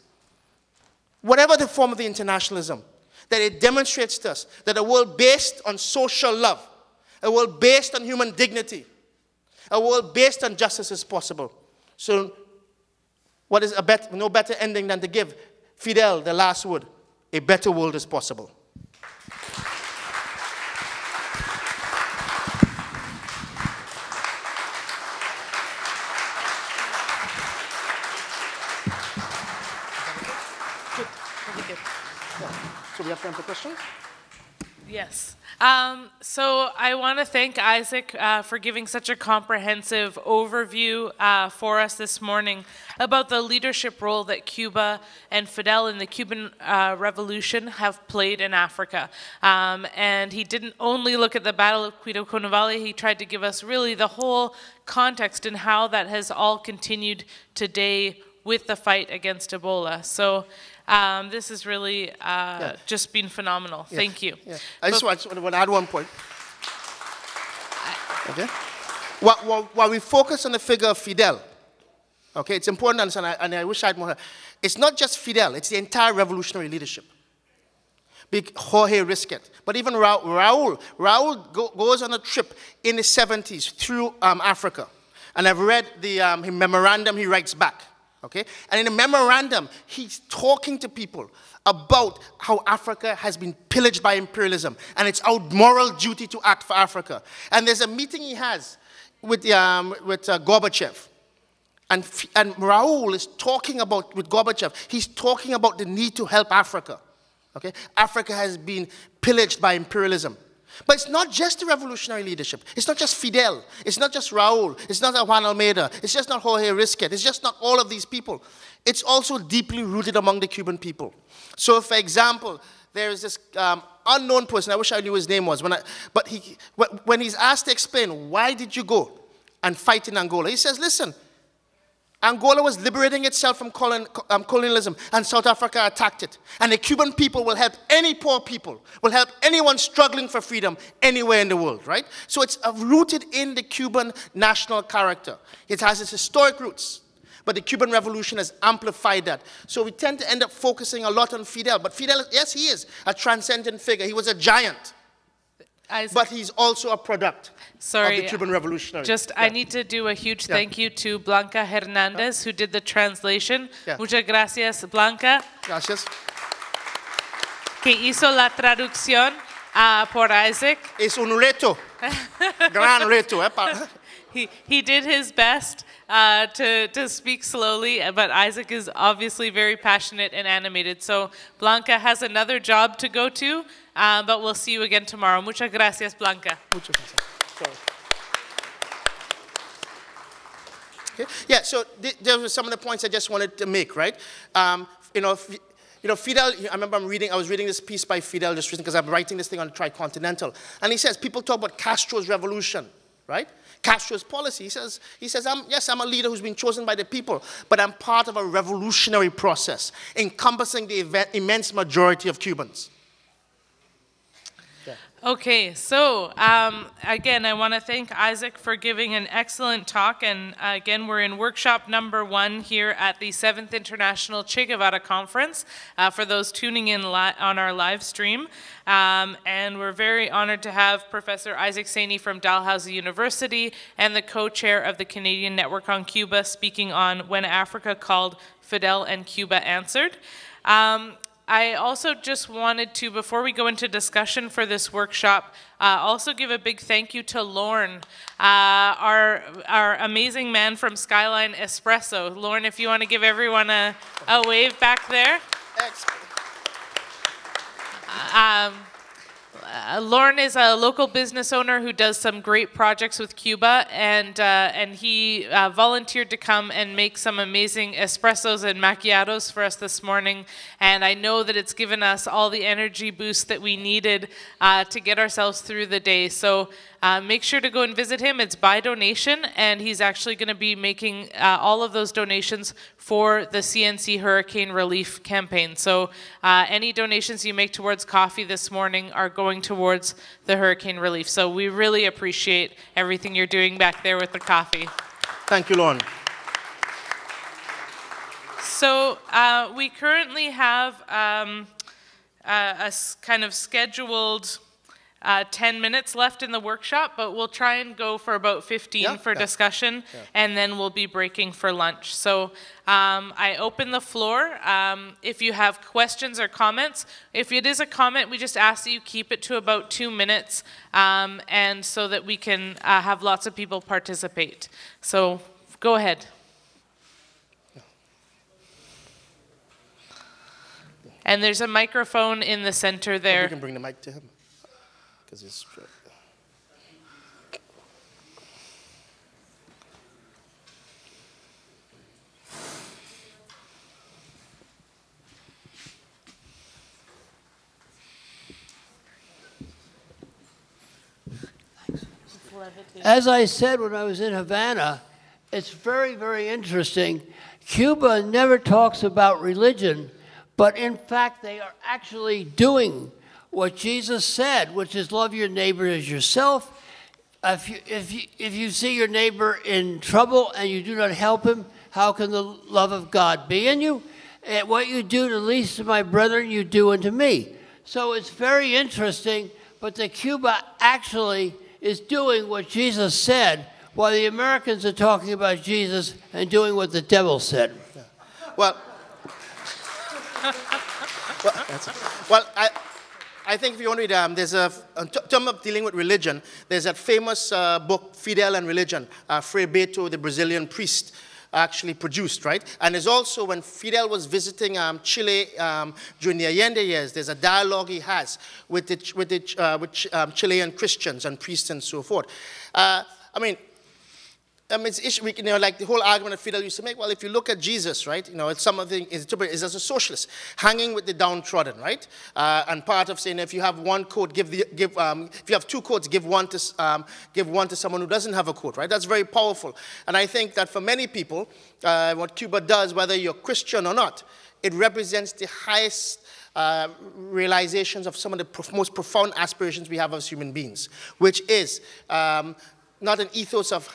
Whatever the form of the internationalism, that it demonstrates to us that a world based on social love, a world based on human dignity, a world based on justice is possible. So what is no better ending than to give Fidel the last word? A better world is possible. So we have time for questions? Yes. So I want to thank Isaac for giving such a comprehensive overview for us this morning about the leadership role that Cuba and Fidel in the Cuban Revolution have played in Africa. And he didn't only look at the Battle of Cuito Cuanavale, he tried to give us really the whole context and how that has all continued today with the fight against Ebola. So this has really just been phenomenal. Yeah. Thank you. Yeah. I just want to add one point. Okay? While we focus on the figure of Fidel, okay, it's important to understand, and I wish I had more. It's not just Fidel, it's the entire revolutionary leadership. Jorge Risket, but even Raul. Raul goes on a trip in the 70s through Africa. And I've read the memorandum he writes back. Okay? And in a memorandum, he's talking to people about how Africa has been pillaged by imperialism, and it's our moral duty to act for Africa. And there's a meeting he has with Gorbachev. And Raul is talking about, with Gorbachev, he's talking about the need to help Africa. Okay? Africa has been pillaged by imperialism. But it's not just the revolutionary leadership. It's not just Fidel. It's not just Raul. It's not Juan Almeida. It's just not Jorge Risket. It's just not all of these people. It's also deeply rooted among the Cuban people. So, for example, there is this unknown person. I wish I knew his name was. But when he's asked to explain, why did you go and fight in Angola? He says, listen, Angola was liberating itself from colonialism, and South Africa attacked it. And the Cuban people will help any poor people, will help anyone struggling for freedom anywhere in the world, right? So it's rooted in the Cuban national character. It has its historic roots, but the Cuban Revolution has amplified that. So we tend to end up focusing a lot on Fidel. But Fidel, yes, he is a transcendent figure. He was a giant. But he's also a product of the Cuban Revolutionary. I need to do a huge thank you to Blanca Hernandez, who did the translation. Muchas gracias, Blanca. Gracias. Que hizo la traducción por Isaac. Es un reto. Gran reto. He did his best to speak slowly, but Isaac is obviously very passionate and animated. So Blanca has another job to go to, but we'll see you again tomorrow. Muchas gracias, Blanca. Muchas gracias. Sorry. Okay. Yeah, so there were some of the points I just wanted to make, right? Fidel, I remember I was reading this piece by Fidel just recently because I'm writing this thing on Tricontinental. And he says, people talk about Castro's revolution, right? Castro's policy. He says, yes, I'm a leader who's been chosen by the people, but I'm part of a revolutionary process encompassing the immense majority of Cubans. Okay, so again, I want to thank Isaac for giving an excellent talk. And again, we're in workshop number 1 here at the 7th International Che Guevara Conference for those tuning in on our live stream. And we're very honored to have Professor Isaac Saini from Dalhousie University and the co-chair of the Canadian Network on Cuba speaking on When Africa Called, Fidel and Cuba Answered. I also just wanted to, before we go into discussion for this workshop, also give a big thank you to Lorne, our amazing man from Skyline Espresso. Lorne, if you want to give everyone a wave back there. Lauren is a local business owner who does some great projects with Cuba, and he volunteered to come and make some amazing espressos and macchiatos for us this morning. And I know that it's given us all the energy boost that we needed to get ourselves through the day. So make sure to go and visit him. It's by donation, and he's actually going to be making all of those donations for the CNC Hurricane Relief Campaign. So any donations you make towards coffee this morning are going towards the hurricane relief. So we really appreciate everything you're doing back there with the coffee. Thank you, Lauren. So we currently have a kind of scheduled 10 minutes left in the workshop, but we'll try and go for about 15 for discussion, and then we'll be breaking for lunch. So I open the floor. If you have questions or comments, if it is a comment, we just ask that you keep it to about 2 minutes, and so that we can have lots of people participate. So go ahead. And there's a microphone in the center there. You can bring the mic to him. It's As I said when I was in Havana, it's very, very interesting. Cuba never talks about religion, but in fact they are actually doing what Jesus said, which is love your neighbor as yourself. If you see your neighbor in trouble and you do not help him, how can the love of God be in you? And what you do to the least of my brethren, you do unto me. So it's very interesting, but the Cuba actually is doing what Jesus said, while the Americans are talking about Jesus and doing what the devil said. Yeah. Well, I think if you want to read, there's a, in terms of dealing with religion, there's that famous book, Fidel and Religion, Frei Beto, the Brazilian priest, actually produced, right? And there's also, when Fidel was visiting Chile during the Allende years, there's a dialogue he has with Chilean Christians and priests and so forth. It's issue, like the whole argument that Fidel used to make. Well, if you look at Jesus, right, it's something is as a socialist, hanging with the downtrodden, right? And part of saying if you have one coat, if you have two coats, give one to someone who doesn't have a coat, right? That's very powerful. And I think that for many people, what Cuba does, whether you're Christian or not, it represents the highest realizations of some of the most profound aspirations we have as human beings, which is not an ethos of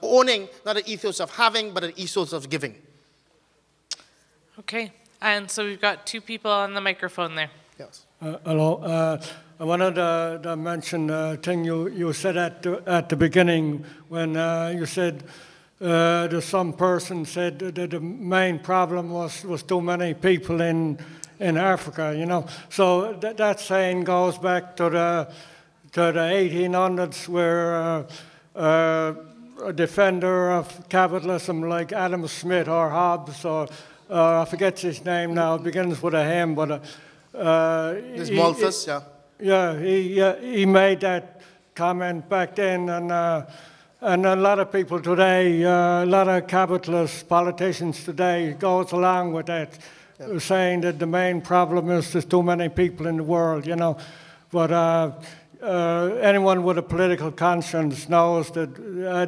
owning, not an ethos of having, but an ethos of giving. Okay, and so we've got two people on the microphone there. Yes. Hello. I wanted to mention a thing you said at the beginning when you said that some person said that the main problem was too many people in Africa, So that saying goes back to the 1800s, where a defender of capitalism like Adam Smith or Hobbes, or I forget his name now, it begins with a M, but There's Malthus, yeah. Yeah, he made that comment back then, and a lot of people today, a lot of capitalist politicians today goes along with that, saying that the main problem is there's too many people in the world, But anyone with a political conscience knows that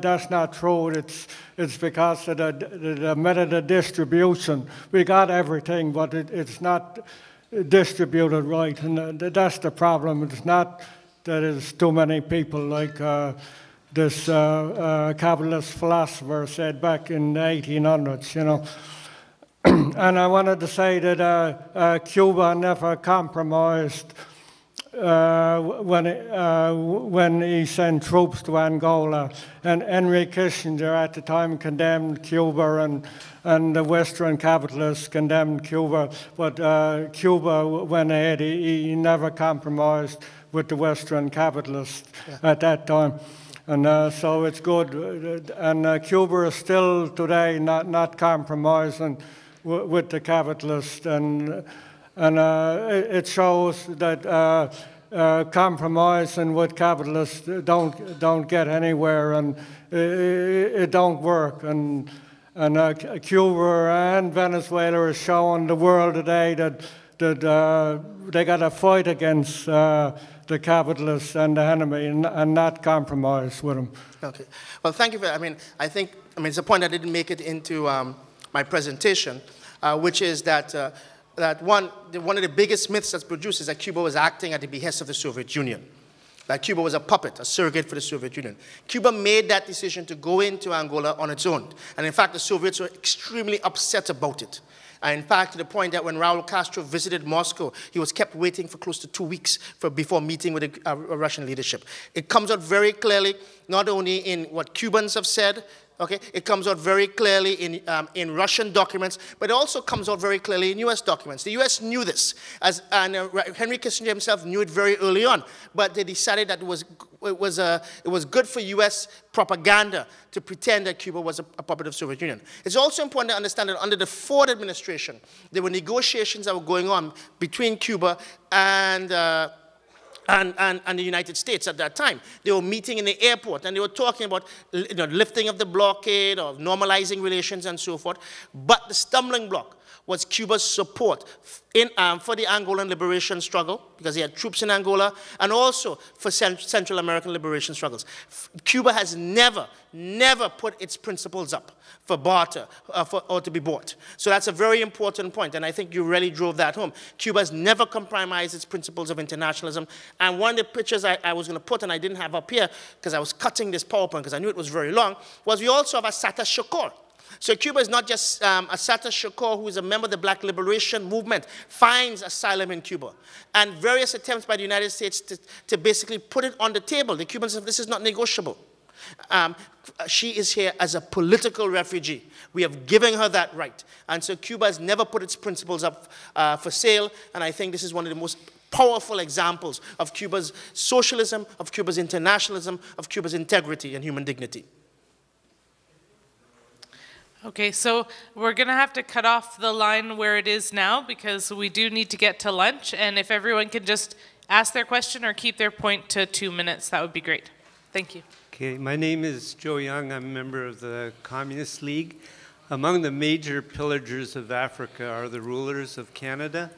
that's not true. It's because of the method of distribution. We got everything, but it's not distributed right, and that's the problem. It's not that it's too many people, like this capitalist philosopher said back in the 1800s, And I wanted to say that Cuba never compromised when he sent troops to Angola, and Henry Kissinger at the time condemned Cuba, and the Western capitalists condemned Cuba, but Cuba went ahead. He never compromised with the Western capitalists at that time, and so it's good. And Cuba is still today not compromising with the capitalists, and it shows that compromising with capitalists don't get anywhere, and it don't work. And Cuba and Venezuela are showing the world today that they got to fight against the capitalists and the enemy, and not compromise with them. Okay. Well, thank you for that. I think it's a point I didn't make it into my presentation, which is that one of the biggest myths that's produced is that Cuba was acting at the behest of the Soviet Union. That Cuba was a puppet, a surrogate for the Soviet Union. Cuba made that decision to go into Angola on its own. And in fact, the Soviets were extremely upset about it. And in fact, to the point that when Raul Castro visited Moscow, he was kept waiting for close to 2 weeks before meeting with the Russian leadership. It comes out very clearly, not only in what Cubans have said, okay, it comes out very clearly in Russian documents, but it also comes out very clearly in U.S. documents. The U.S. knew this, and Henry Kissinger himself knew it very early on, but they decided that it was good for U.S. propaganda to pretend that Cuba was a puppet of the Soviet Union. It's also important to understand that under the Ford administration, there were negotiations that were going on between Cuba and the United States at that time. They were meeting in the airport, and they were talking about lifting of the blockade, or normalizing relations and so forth. But the stumbling block was Cuba's support for the Angolan liberation struggle, because they had troops in Angola, and also for Central American liberation struggles. Cuba has never put its principles up for barter or to be bought. So that's a very important point, and I think you really drove that home. Cuba has never compromised its principles of internationalism. And one of the pictures I was going to put, and I didn't have up here because I was cutting this PowerPoint because I knew it was very long, was we also have Assata Shakur. So Cuba is not just Assata Shakur, who is a member of the Black Liberation Movement, finds asylum in Cuba. And various attempts by the United States to basically put it on the table. The Cubans said, this is not negotiable. She is here as a political refugee. We have given her that right. And so Cuba has never put its principles up for sale, and I think this is one of the most powerful examples of Cuba's socialism, of Cuba's internationalism, of Cuba's integrity and human dignity. Okay, so we're going to have to cut off the line where it is now because we do need to get to lunch, and if everyone can just ask their question or keep their point to 2 minutes, that would be great. Thank you. Okay, my name is Joe Young. I'm a member of the Communist League. Among the major pillagers of Africa are the rulers of Canada.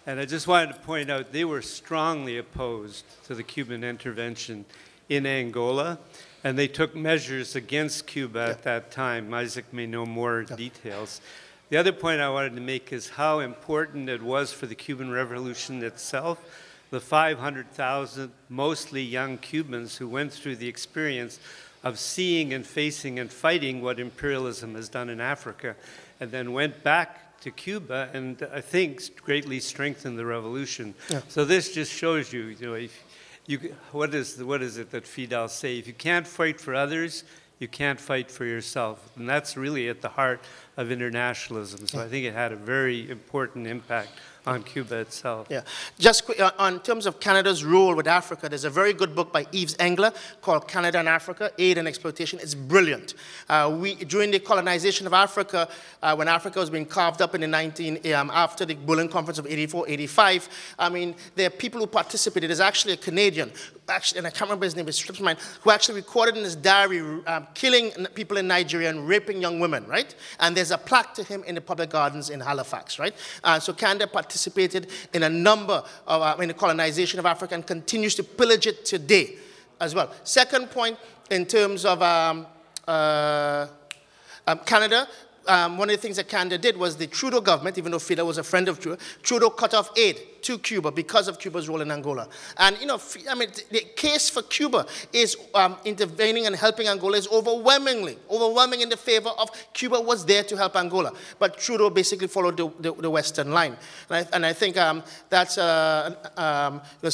And I just wanted to point out they were strongly opposed to the Cuban intervention in Angola. And they took measures against Cuba at that time. Isaac may know more details. The other point I wanted to make is how important it was for the Cuban Revolution itself. The 500,000, mostly young Cubans who went through the experience of seeing and facing and fighting what imperialism has done in Africa, and then went back to Cuba and I think greatly strengthened the revolution. Yeah. So this just shows you, what is it that Fidel say? If you can't fight for others, you can't fight for yourself. And that's really at the heart of internationalism. So I think it had a very important impact on Cuba itself. Yeah. Just on terms of Canada's role with Africa, there's a very good book by Yves Engler called Canada and Africa, Aid and Exploitation. It's brilliant. During the colonization of Africa, when Africa was being carved up in the after the Berlin Conference of 84, 85, I mean, there are people who participated. There's actually a Canadian, and I can't remember his name, it slips my mind, who actually recorded in his diary killing people in Nigeria and raping young women, right? And there's a plaque to him in the public gardens in Halifax, right? So Canada participated in a number of, in the colonization of Africa and continues to pillage it today as well. Second point, in terms of Canada, one of the things that Canada did was the Trudeau government, even though Fidel was a friend of Trudeau, Trudeau cut off aid to Cuba because of Cuba's role in Angola. And, you know, I mean, the case for Cuba is intervening and helping Angola is overwhelming in the favor of Cuba was there to help Angola. But Trudeau basically followed the Western line. And I think that's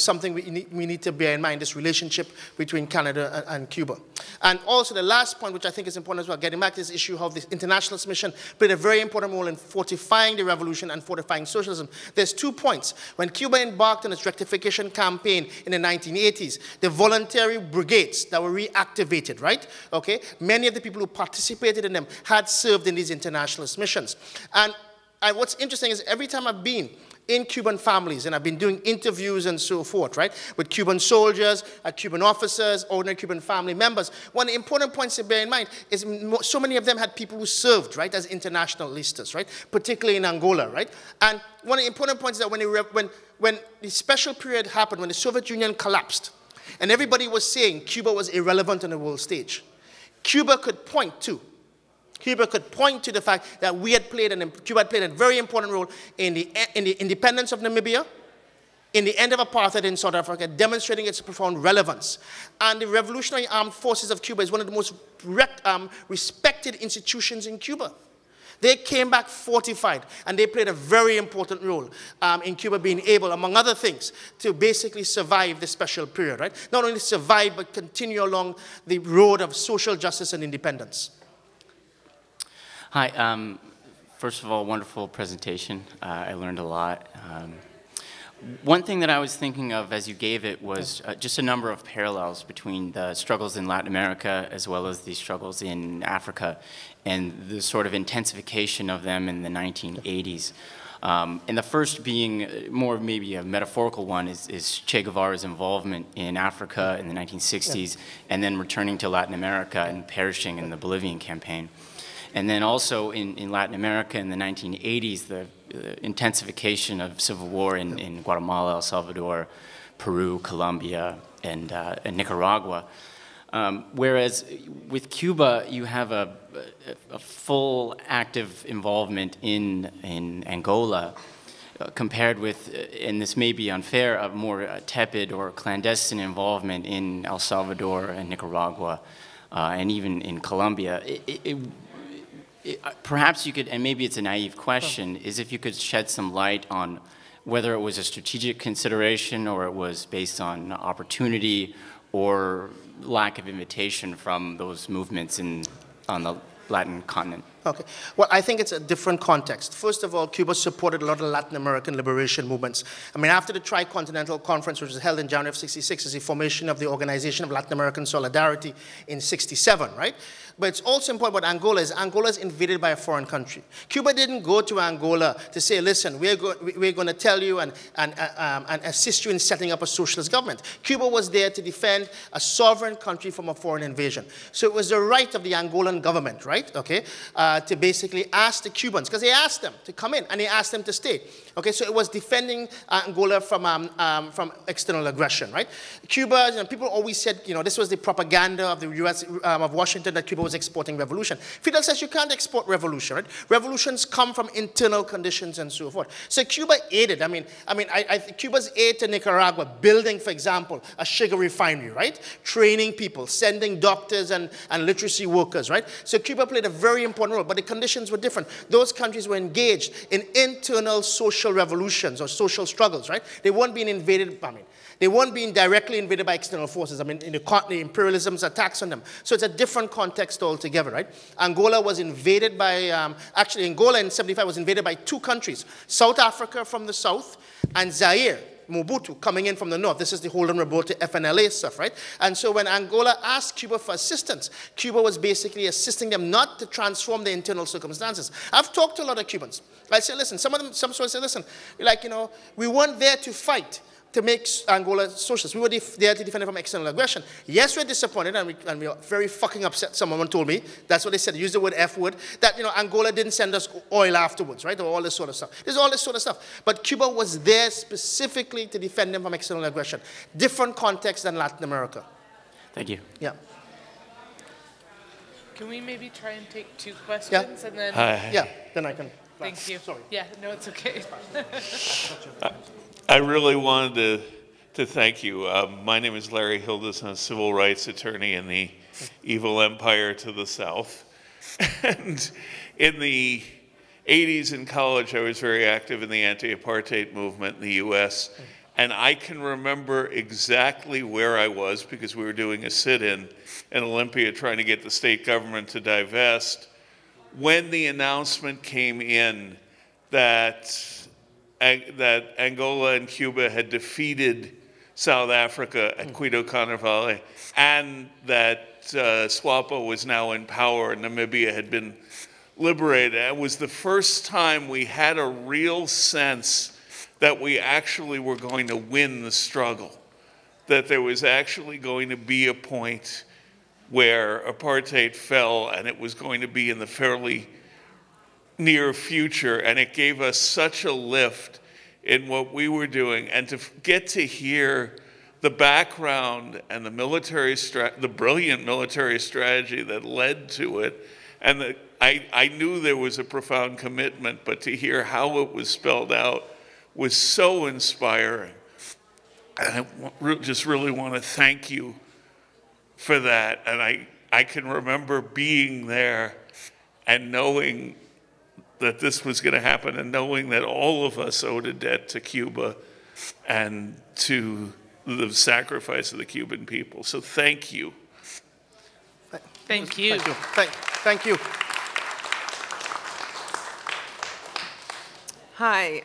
something we need to bear in mind, this relationship between Canada and Cuba. And also the last point, which I think is important as well, getting back to this issue of the internationalist mission, played a very important role in fortifying the revolution and fortifying socialism. There's 2 points. When Cuba embarked on its rectification campaign in the 1980s, the voluntary brigades that were reactivated, right? Okay? Many of the people who participated in them had served in these internationalist missions. And And what's interesting is every time I've been in Cuban families, and I've been doing interviews and so forth, right, with Cuban soldiers, Cuban officers, ordinary Cuban family members, one of the important points to bear in mind is so many of them had people who served, right, as internationalistas, right, particularly in Angola, right? And one of the important points is that when the special period happened, when the Soviet Union collapsed, and everybody was saying Cuba was irrelevant on the world stage, Cuba could point to the fact that Cuba had played a very important role in the independence of Namibia, in the end of apartheid in South Africa, demonstrating its profound relevance. And the Revolutionary Armed Forces of Cuba is one of the most respected institutions in Cuba. They came back fortified, and they played a very important role in Cuba being able, among other things, to basically survive this special period, right? Not only survive, but continue along the road of social justice and independence. Hi. First of all, wonderful presentation. I learned a lot. One thing that I was thinking of as you gave it was just a number of parallels between the struggles in Latin America as well as the struggles in Africa and the sort of intensification of them in the 1980s. And the first being more maybe a metaphorical one is Che Guevara's involvement in Africa in the 1960s and then returning to Latin America and perishing in the Bolivian campaign. And then also in Latin America in the 1980s, the intensification of civil war in Guatemala, El Salvador, Peru, Colombia, and Nicaragua. Whereas with Cuba, you have a full active involvement in Angola, compared with, and this may be unfair, a more tepid or clandestine involvement in El Salvador and Nicaragua, and even in Colombia. Perhaps you could, and maybe it's a naive question, is if you could shed some light on whether it was a strategic consideration or it was based on opportunity or lack of invitation from those movements on the Latin continent. Okay. Well, I think it's a different context. First of all, Cuba supported a lot of Latin American liberation movements. I mean, after the Tricontinental Conference, which was held in January of '66, is the formation of the Organization of Latin American Solidarity in '67, right? But it's also important about Angola is invaded by a foreign country. Cuba didn't go to Angola to say, listen, we're going to tell you and assist you in setting up a socialist government. Cuba was there to defend a sovereign country from a foreign invasion. So it was the right of the Angolan government, right, okay, to basically ask the Cubans, because they asked them to come in and they asked them to stay. Okay, so it was defending Angola from external aggression, right? Cuba, you know, people always said, you know, this was the propaganda of the U.S. Of Washington that Cuba was exporting revolution. Fidel says you can't export revolution, right? Revolutions come from internal conditions and so forth. So Cuba aided. I mean, Cuba's aid to Nicaragua, building, for example, a sugar refinery, right? Training people, sending doctors and literacy workers, right? So Cuba played a very important role, but the conditions were different. Those countries were engaged in internal social revolutions or social struggles, right? They weren't being invaded, they weren't being directly invaded by external forces. I mean, in the imperialism's attacks on them. So it's a different context altogether, right? Angola was invaded by, actually Angola in '75 was invaded by two countries, South Africa from the south and Zaire, Mobutu, coming in from the north. This is the Holden Roberto FNLA stuff, right? And so when Angola asked Cuba for assistance, Cuba was basically assisting them not to transform their internal circumstances. I've talked to a lot of Cubans. I say, listen, some sort say, listen, like, you know, we weren't there to fight to make Angola socialist. We were there to defend it from external aggression. Yes, we're disappointed and we are very fucking upset. Someone told me, that's what they said, use the word F word, that, you know, Angola didn't send us oil afterwards, right, or all this sort of stuff. There's all this sort of stuff. But Cuba was there specifically to defend them from external aggression. Different context than Latin America. Thank you. Yeah. Can we maybe try and take two questions and then... Yeah, then I can... Thank you. Sorry. Yeah, no, it's okay. I really wanted to thank you. My name is Larry Hildes. I'm a civil rights attorney in the evil empire to the south. And in the 80s in college, I was very active in the anti-apartheid movement in the US. And I can remember exactly where I was because we were doing a sit-in in Olympia trying to get the state government to divest when the announcement came in that Angola and Cuba had defeated South Africa at Cuito Carnivale, and that SWAPO was now in power and Namibia had been liberated. It was the first time we had a real sense that we actually were going to win the struggle, that there was actually going to be a point where apartheid fell, and it was going to be in the fairly near future, and it gave us such a lift in what we were doing. And to get to hear the background and the brilliant military strategy that led to it, and I knew there was a profound commitment, but to hear how it was spelled out was so inspiring. And I just really want to thank you for that. And I can remember being there and knowing that this was going to happen, and knowing that all of us owed a debt to Cuba and to the sacrifice of the Cuban people. So thank you. Thank you. Thank you. Hi.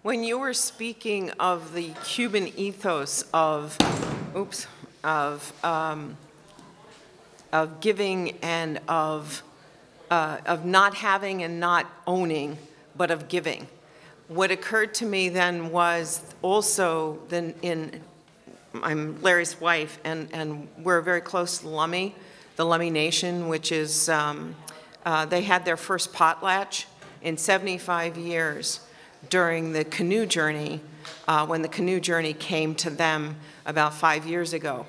When you were speaking of the Cuban ethos of giving and of not having and not owning, but of giving, what occurred to me then was also I'm Larry's wife, and we're very close to the Lummi Nation, which is, they had their first potlatch in 75 years during the canoe journey, when the canoe journey came to them about 5 years ago.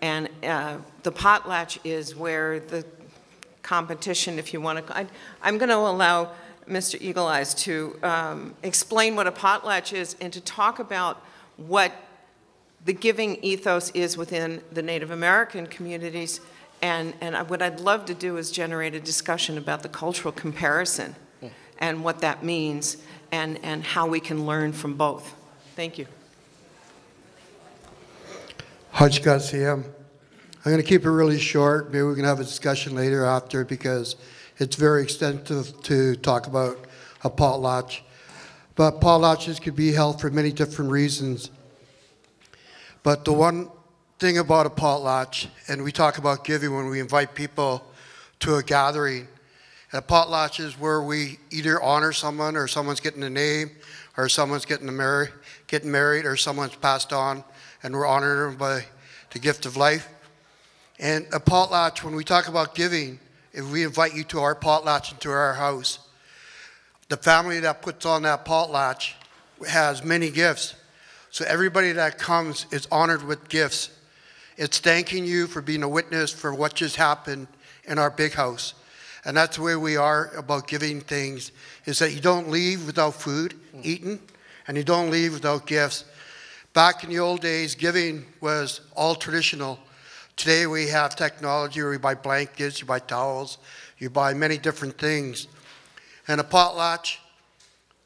And the potlatch is where the competition, if you want to, I'm going to allow Mr. Eagle Eyes to explain what a potlatch is and to talk about what the giving ethos is within the Native American communities. And what I'd love to do is generate a discussion about the cultural comparison and what that means and how we can learn from both. Thank you. I'm going to keep it really short. Maybe we can have a discussion later after, because it's very extensive to talk about a potlatch. But potlatches could be held for many different reasons. But the one thing about a potlatch, and we talk about giving when we invite people to a gathering, a potlatch is where we either honor someone, or someone's getting a name, or someone's getting married, or someone's passed on, and we're honoring them by the gift of life. And a potlatch, when we talk about giving, if we invite you to our potlatch into our house, the family that puts on that potlatch has many gifts. So everybody that comes is honored with gifts. It's thanking you for being a witness for what just happened in our big house. And that's the way we are about giving things, is that you don't leave without food eaten, and you don't leave without gifts. Back in the old days, giving was all traditional. Today we have technology where you buy blankets, you buy towels, you buy many different things. And a potlatch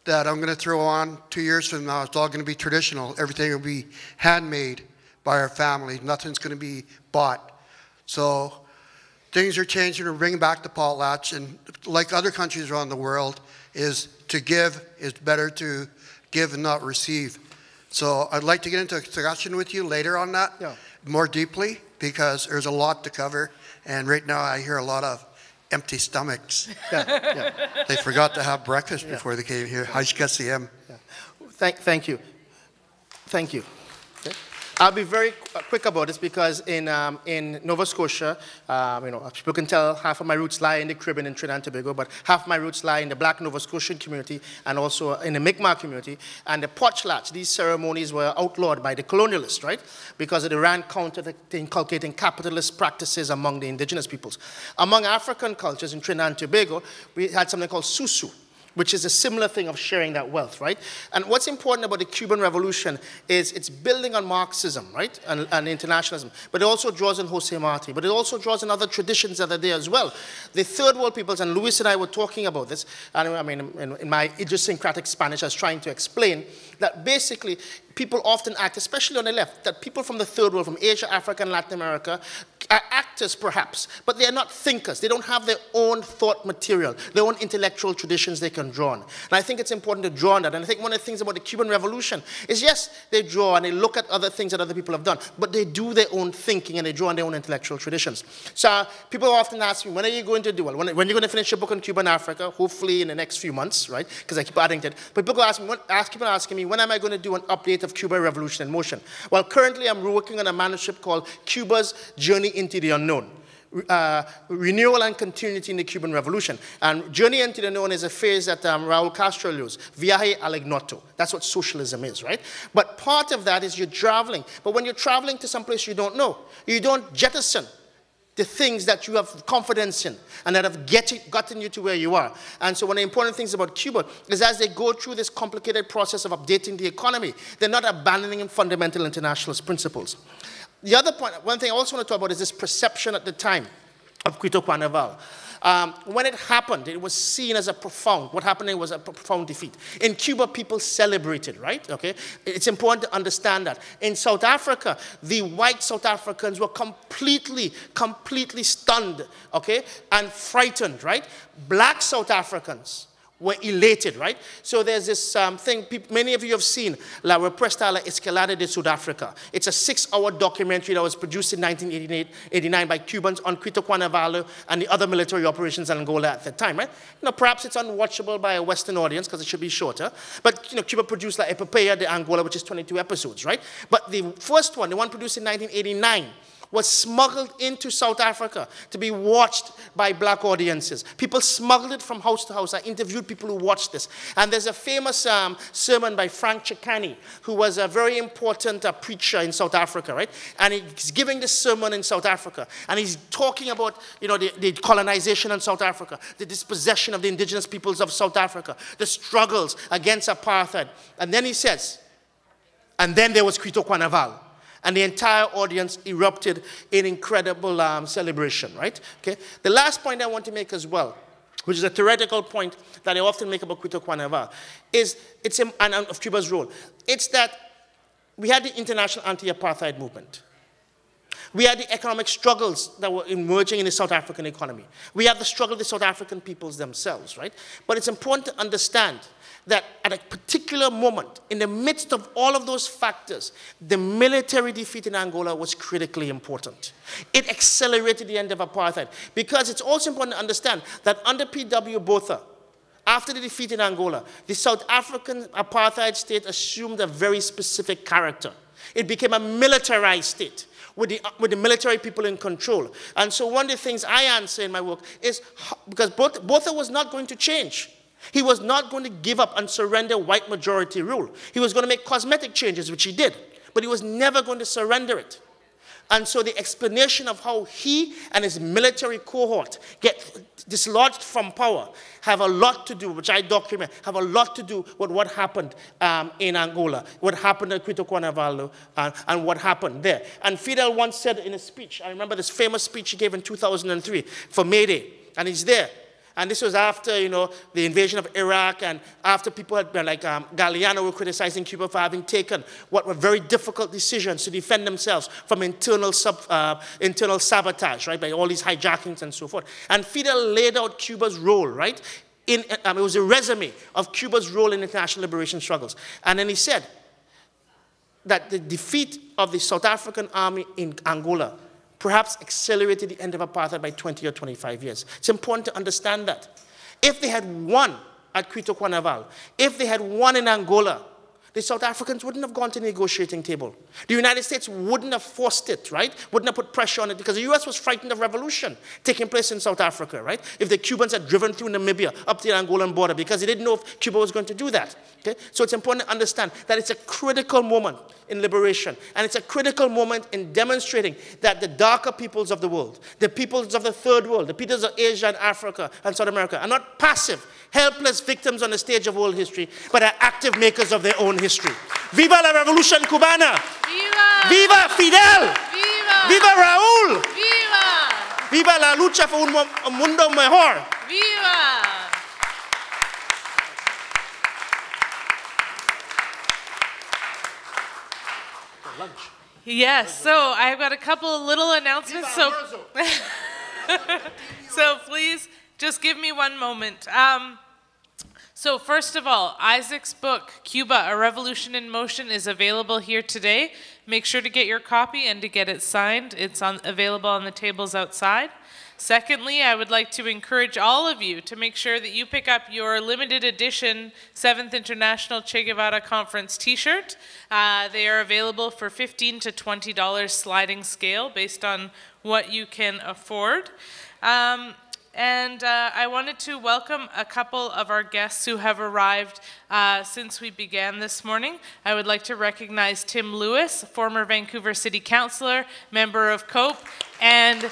that I'm going to throw on 2 years from now, it's all going to be traditional. Everything will be handmade by our family. Nothing's going to be bought. So things are changing. We're bringing back the potlatch. And like other countries around the world, is to give is better to give and not receive. So I'd like to get into a discussion with you later on that more deeply, because there's a lot to cover. And right now I hear a lot of empty stomachs. They forgot to have breakfast before they came here. Thank you. Thank you. Okay. I'll be very quick about this, because in Nova Scotia, people can tell half of my roots lie in the Caribbean and Trinidad and Tobago, but half of my roots lie in the Black Nova Scotian community and also in the Mi'kmaq community. And the potlatch, these ceremonies were outlawed by the colonialists, right? Because they ran counter to inculcating capitalist practices among the indigenous peoples. Among African cultures in Trinidad and Tobago, we had something called susu, which is a similar thing of sharing that wealth, right? And what's important about the Cuban Revolution is it's building on Marxism, right, and internationalism, but it also draws in Jose Marti, but it also draws in other traditions that are there as well. The third world peoples, and Luis and I were talking about this, and I mean, in my idiosyncratic Spanish, I was trying to explain that basically people often act, especially on the left, that people from the third world, from Asia, Africa, and Latin America, actors perhaps, but they are not thinkers. They don't have their own thought material, their own intellectual traditions they can draw on. And I think it's important to draw on that. And I think one of the things about the Cuban Revolution is, yes, they draw and they look at other things that other people have done, but they do their own thinking and they draw on their own intellectual traditions. So people often ask me, when are you going to do it? When are you going to finish your book on Cuba and Africa? Hopefully in the next few months, right? Because I keep adding to it. But people keep asking me, when am I going to do an update of Cuba Revolution in Motion? Well, currently I'm working on a manuscript called Cuba's Journey into the Unknown. Renewal and continuity in the Cuban Revolution. And Journey into the Unknown is a phrase that Raul Castro used, viaje al ignoto. That's what socialism is, right? But part of that is you're traveling. But when you're traveling to some place you don't know, you don't jettison the things that you have confidence in and that have gotten you to where you are. And so one of the important things about Cuba is as they go through this complicated process of updating the economy, they're not abandoning fundamental internationalist principles. The other point, one thing I also want to talk about is this perception at the time of Quito Carnival. When it happened, it was seen as what happened was a profound defeat. In Cuba, people celebrated, right? Okay? It's important to understand that. In South Africa, the white South Africans were completely stunned, okay? And frightened, right? Black South Africans were elated, right? So there's this thing, many of you have seen, La Represa a la Escalada de Sudafrica. It's a 6-hour documentary that was produced in 1989 by Cubans on Quito Carnival and the other military operations in Angola at the time, right? You know, perhaps it's unwatchable by a Western audience because it should be shorter. But, you know, Cuba produced La Epopeya de Angola, which is 22 episodes, right? But the first one, the one produced in 1989, was smuggled into South Africa to be watched by black audiences. People smuggled it from house to house. I interviewed people who watched this. And there's a famous sermon by Frank Chikani, who was a very important preacher in South Africa, right? And he's giving this sermon in South Africa. And he's talking about, you know, the colonization in South Africa, the dispossession of the indigenous peoples of South Africa, the struggles against apartheid. And then he says, and then there was Quito Carnival. And the entire audience erupted in incredible celebration, right? Okay. The last point I want to make as well, which is a theoretical point that I often make about Quito Carnival, is and of Cuba's role. It's that we had the international anti-apartheid movement. We had the economic struggles that were emerging in the South African economy. We have the struggle of the South African peoples themselves, right? But it's important to understand that at a particular moment, in the midst of all of those factors, the military defeat in Angola was critically important. It accelerated the end of apartheid, because it's also important to understand that under P.W. Botha, after the defeat in Angola, the South African apartheid state assumed a very specific character. It became a militarized state with the military people in control. And so one of the things I answer in my work is, because Botha was not going to change. He was not going to give up and surrender white majority rule. He was going to make cosmetic changes, which he did, but he was never going to surrender it. And so the explanation of how he and his military cohort get dislodged from power have a lot to do, which I document, have a lot to do with what happened in Angola, what happened at Quito Carnival, and what happened there. And Fidel once said in a speech, I remember this famous speech he gave in 2003 for May Day, and he's there. And this was after, you know, the invasion of Iraq, and after people had been like Galeano were criticizing Cuba for having taken what were very difficult decisions to defend themselves from internal sabotage, right, by all these hijackings and so forth. And Fidel laid out Cuba's role, right? It was a resume of Cuba's role in international liberation struggles. And then he said that the defeat of the South African army in Angola perhaps accelerated the end of apartheid by 20 or 25 years. It's important to understand that. If they had won at Quito Carnival, if they had won in Angola, the South Africans wouldn't have gone to the negotiating table. The United States wouldn't have forced it, right? Wouldn't have put pressure on it, because the US was frightened of revolution taking place in South Africa, right? If the Cubans had driven through Namibia up to the Angolan border, because they didn't know if Cuba was going to do that. Okay? So it's important to understand that it's a critical moment in liberation, and it's a critical moment in demonstrating that the darker peoples of the world, the peoples of the third world, the peoples of Asia and Africa and South America, are not passive, helpless victims on the stage of world history, but are active makers of their own history. Viva la Revolución Cubana! Viva! Viva Fidel! Viva! Viva Raúl! Viva! Viva la lucha por un mundo mejor! Viva! Lunch. Yes, so I've got a couple of little announcements. So please just give me one moment. So first of all, Isaac's book, Cuba, A Revolution in Motion, is available here today. Make sure to get your copy and to get it signed. It's available on the tables outside. Secondly, I would like to encourage all of you to make sure that you pick up your limited edition 7th International Che Guevara Conference t-shirt. They are available for $15 to $20 sliding scale based on what you can afford. I wanted to welcome a couple of our guests who have arrived since we began this morning. I would like to recognize Tim Lewis, former Vancouver City Councillor, member of COPE, and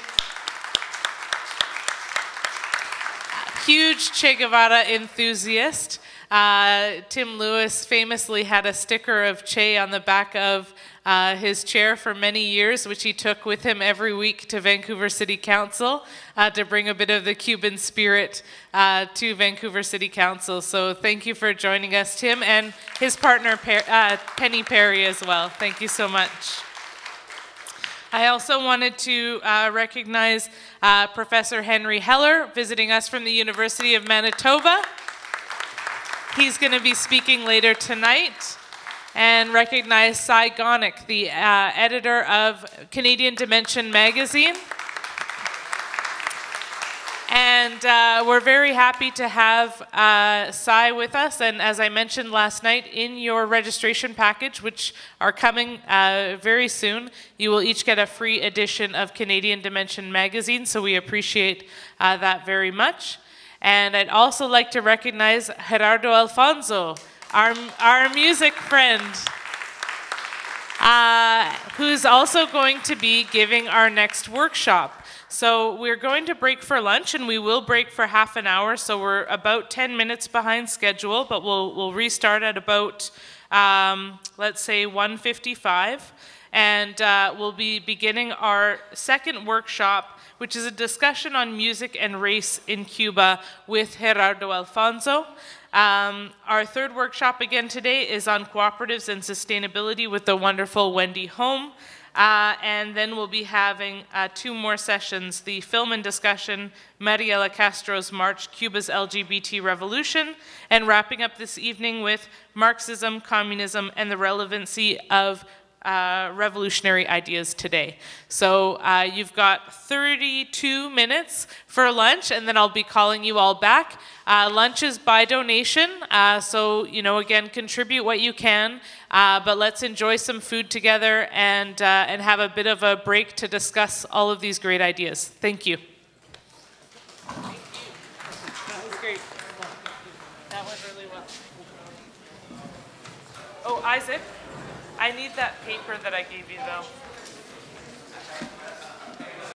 huge Che Guevara enthusiast. Tim Lewis famously had a sticker of Che on the back of his chair for many years, which he took with him every week to Vancouver City Council to bring a bit of the Cuban spirit to Vancouver City Council. So thank you for joining us, Tim, and his partner, Penny Perry, as well. Thank you so much. I also wanted to recognize Professor Henry Heller, visiting us from the University of Manitoba. He's going to be speaking later tonight. And recognize Cy Gonick, the editor of Canadian Dimension magazine. And we're very happy to have Cy with us. And as I mentioned last night, in your registration package, which are coming very soon, you will each get a free edition of Canadian Dimension magazine. So we appreciate that very much. And I'd also like to recognize Gerardo Alfonso, our music friend, who's also going to be giving our next workshop. So we're going to break for lunch, and we will break for half an hour, so we're about 10 minutes behind schedule, but we'll restart at about, let's say, 1:55, and we'll be beginning our second workshop, which is a discussion on music and race in Cuba with Gerardo Alfonso. Our third workshop again today is on cooperatives and sustainability with the wonderful Wendy Home. And then we'll be having 2 more sessions, the film and discussion, Mariela Castro's March, Cuba's LGBT Revolution, and wrapping up this evening with Marxism, Communism, and the relevancy of revolutionary ideas today. So you've got 32 minutes for lunch, and then I'll be calling you all back. Lunch is by donation, so, you know, again, contribute what you can, but let's enjoy some food together and have a bit of a break to discuss all of these great ideas. Thank you. Thank you. That was great. That went really well. Oh, Isaac, I need that paper that I gave you, though.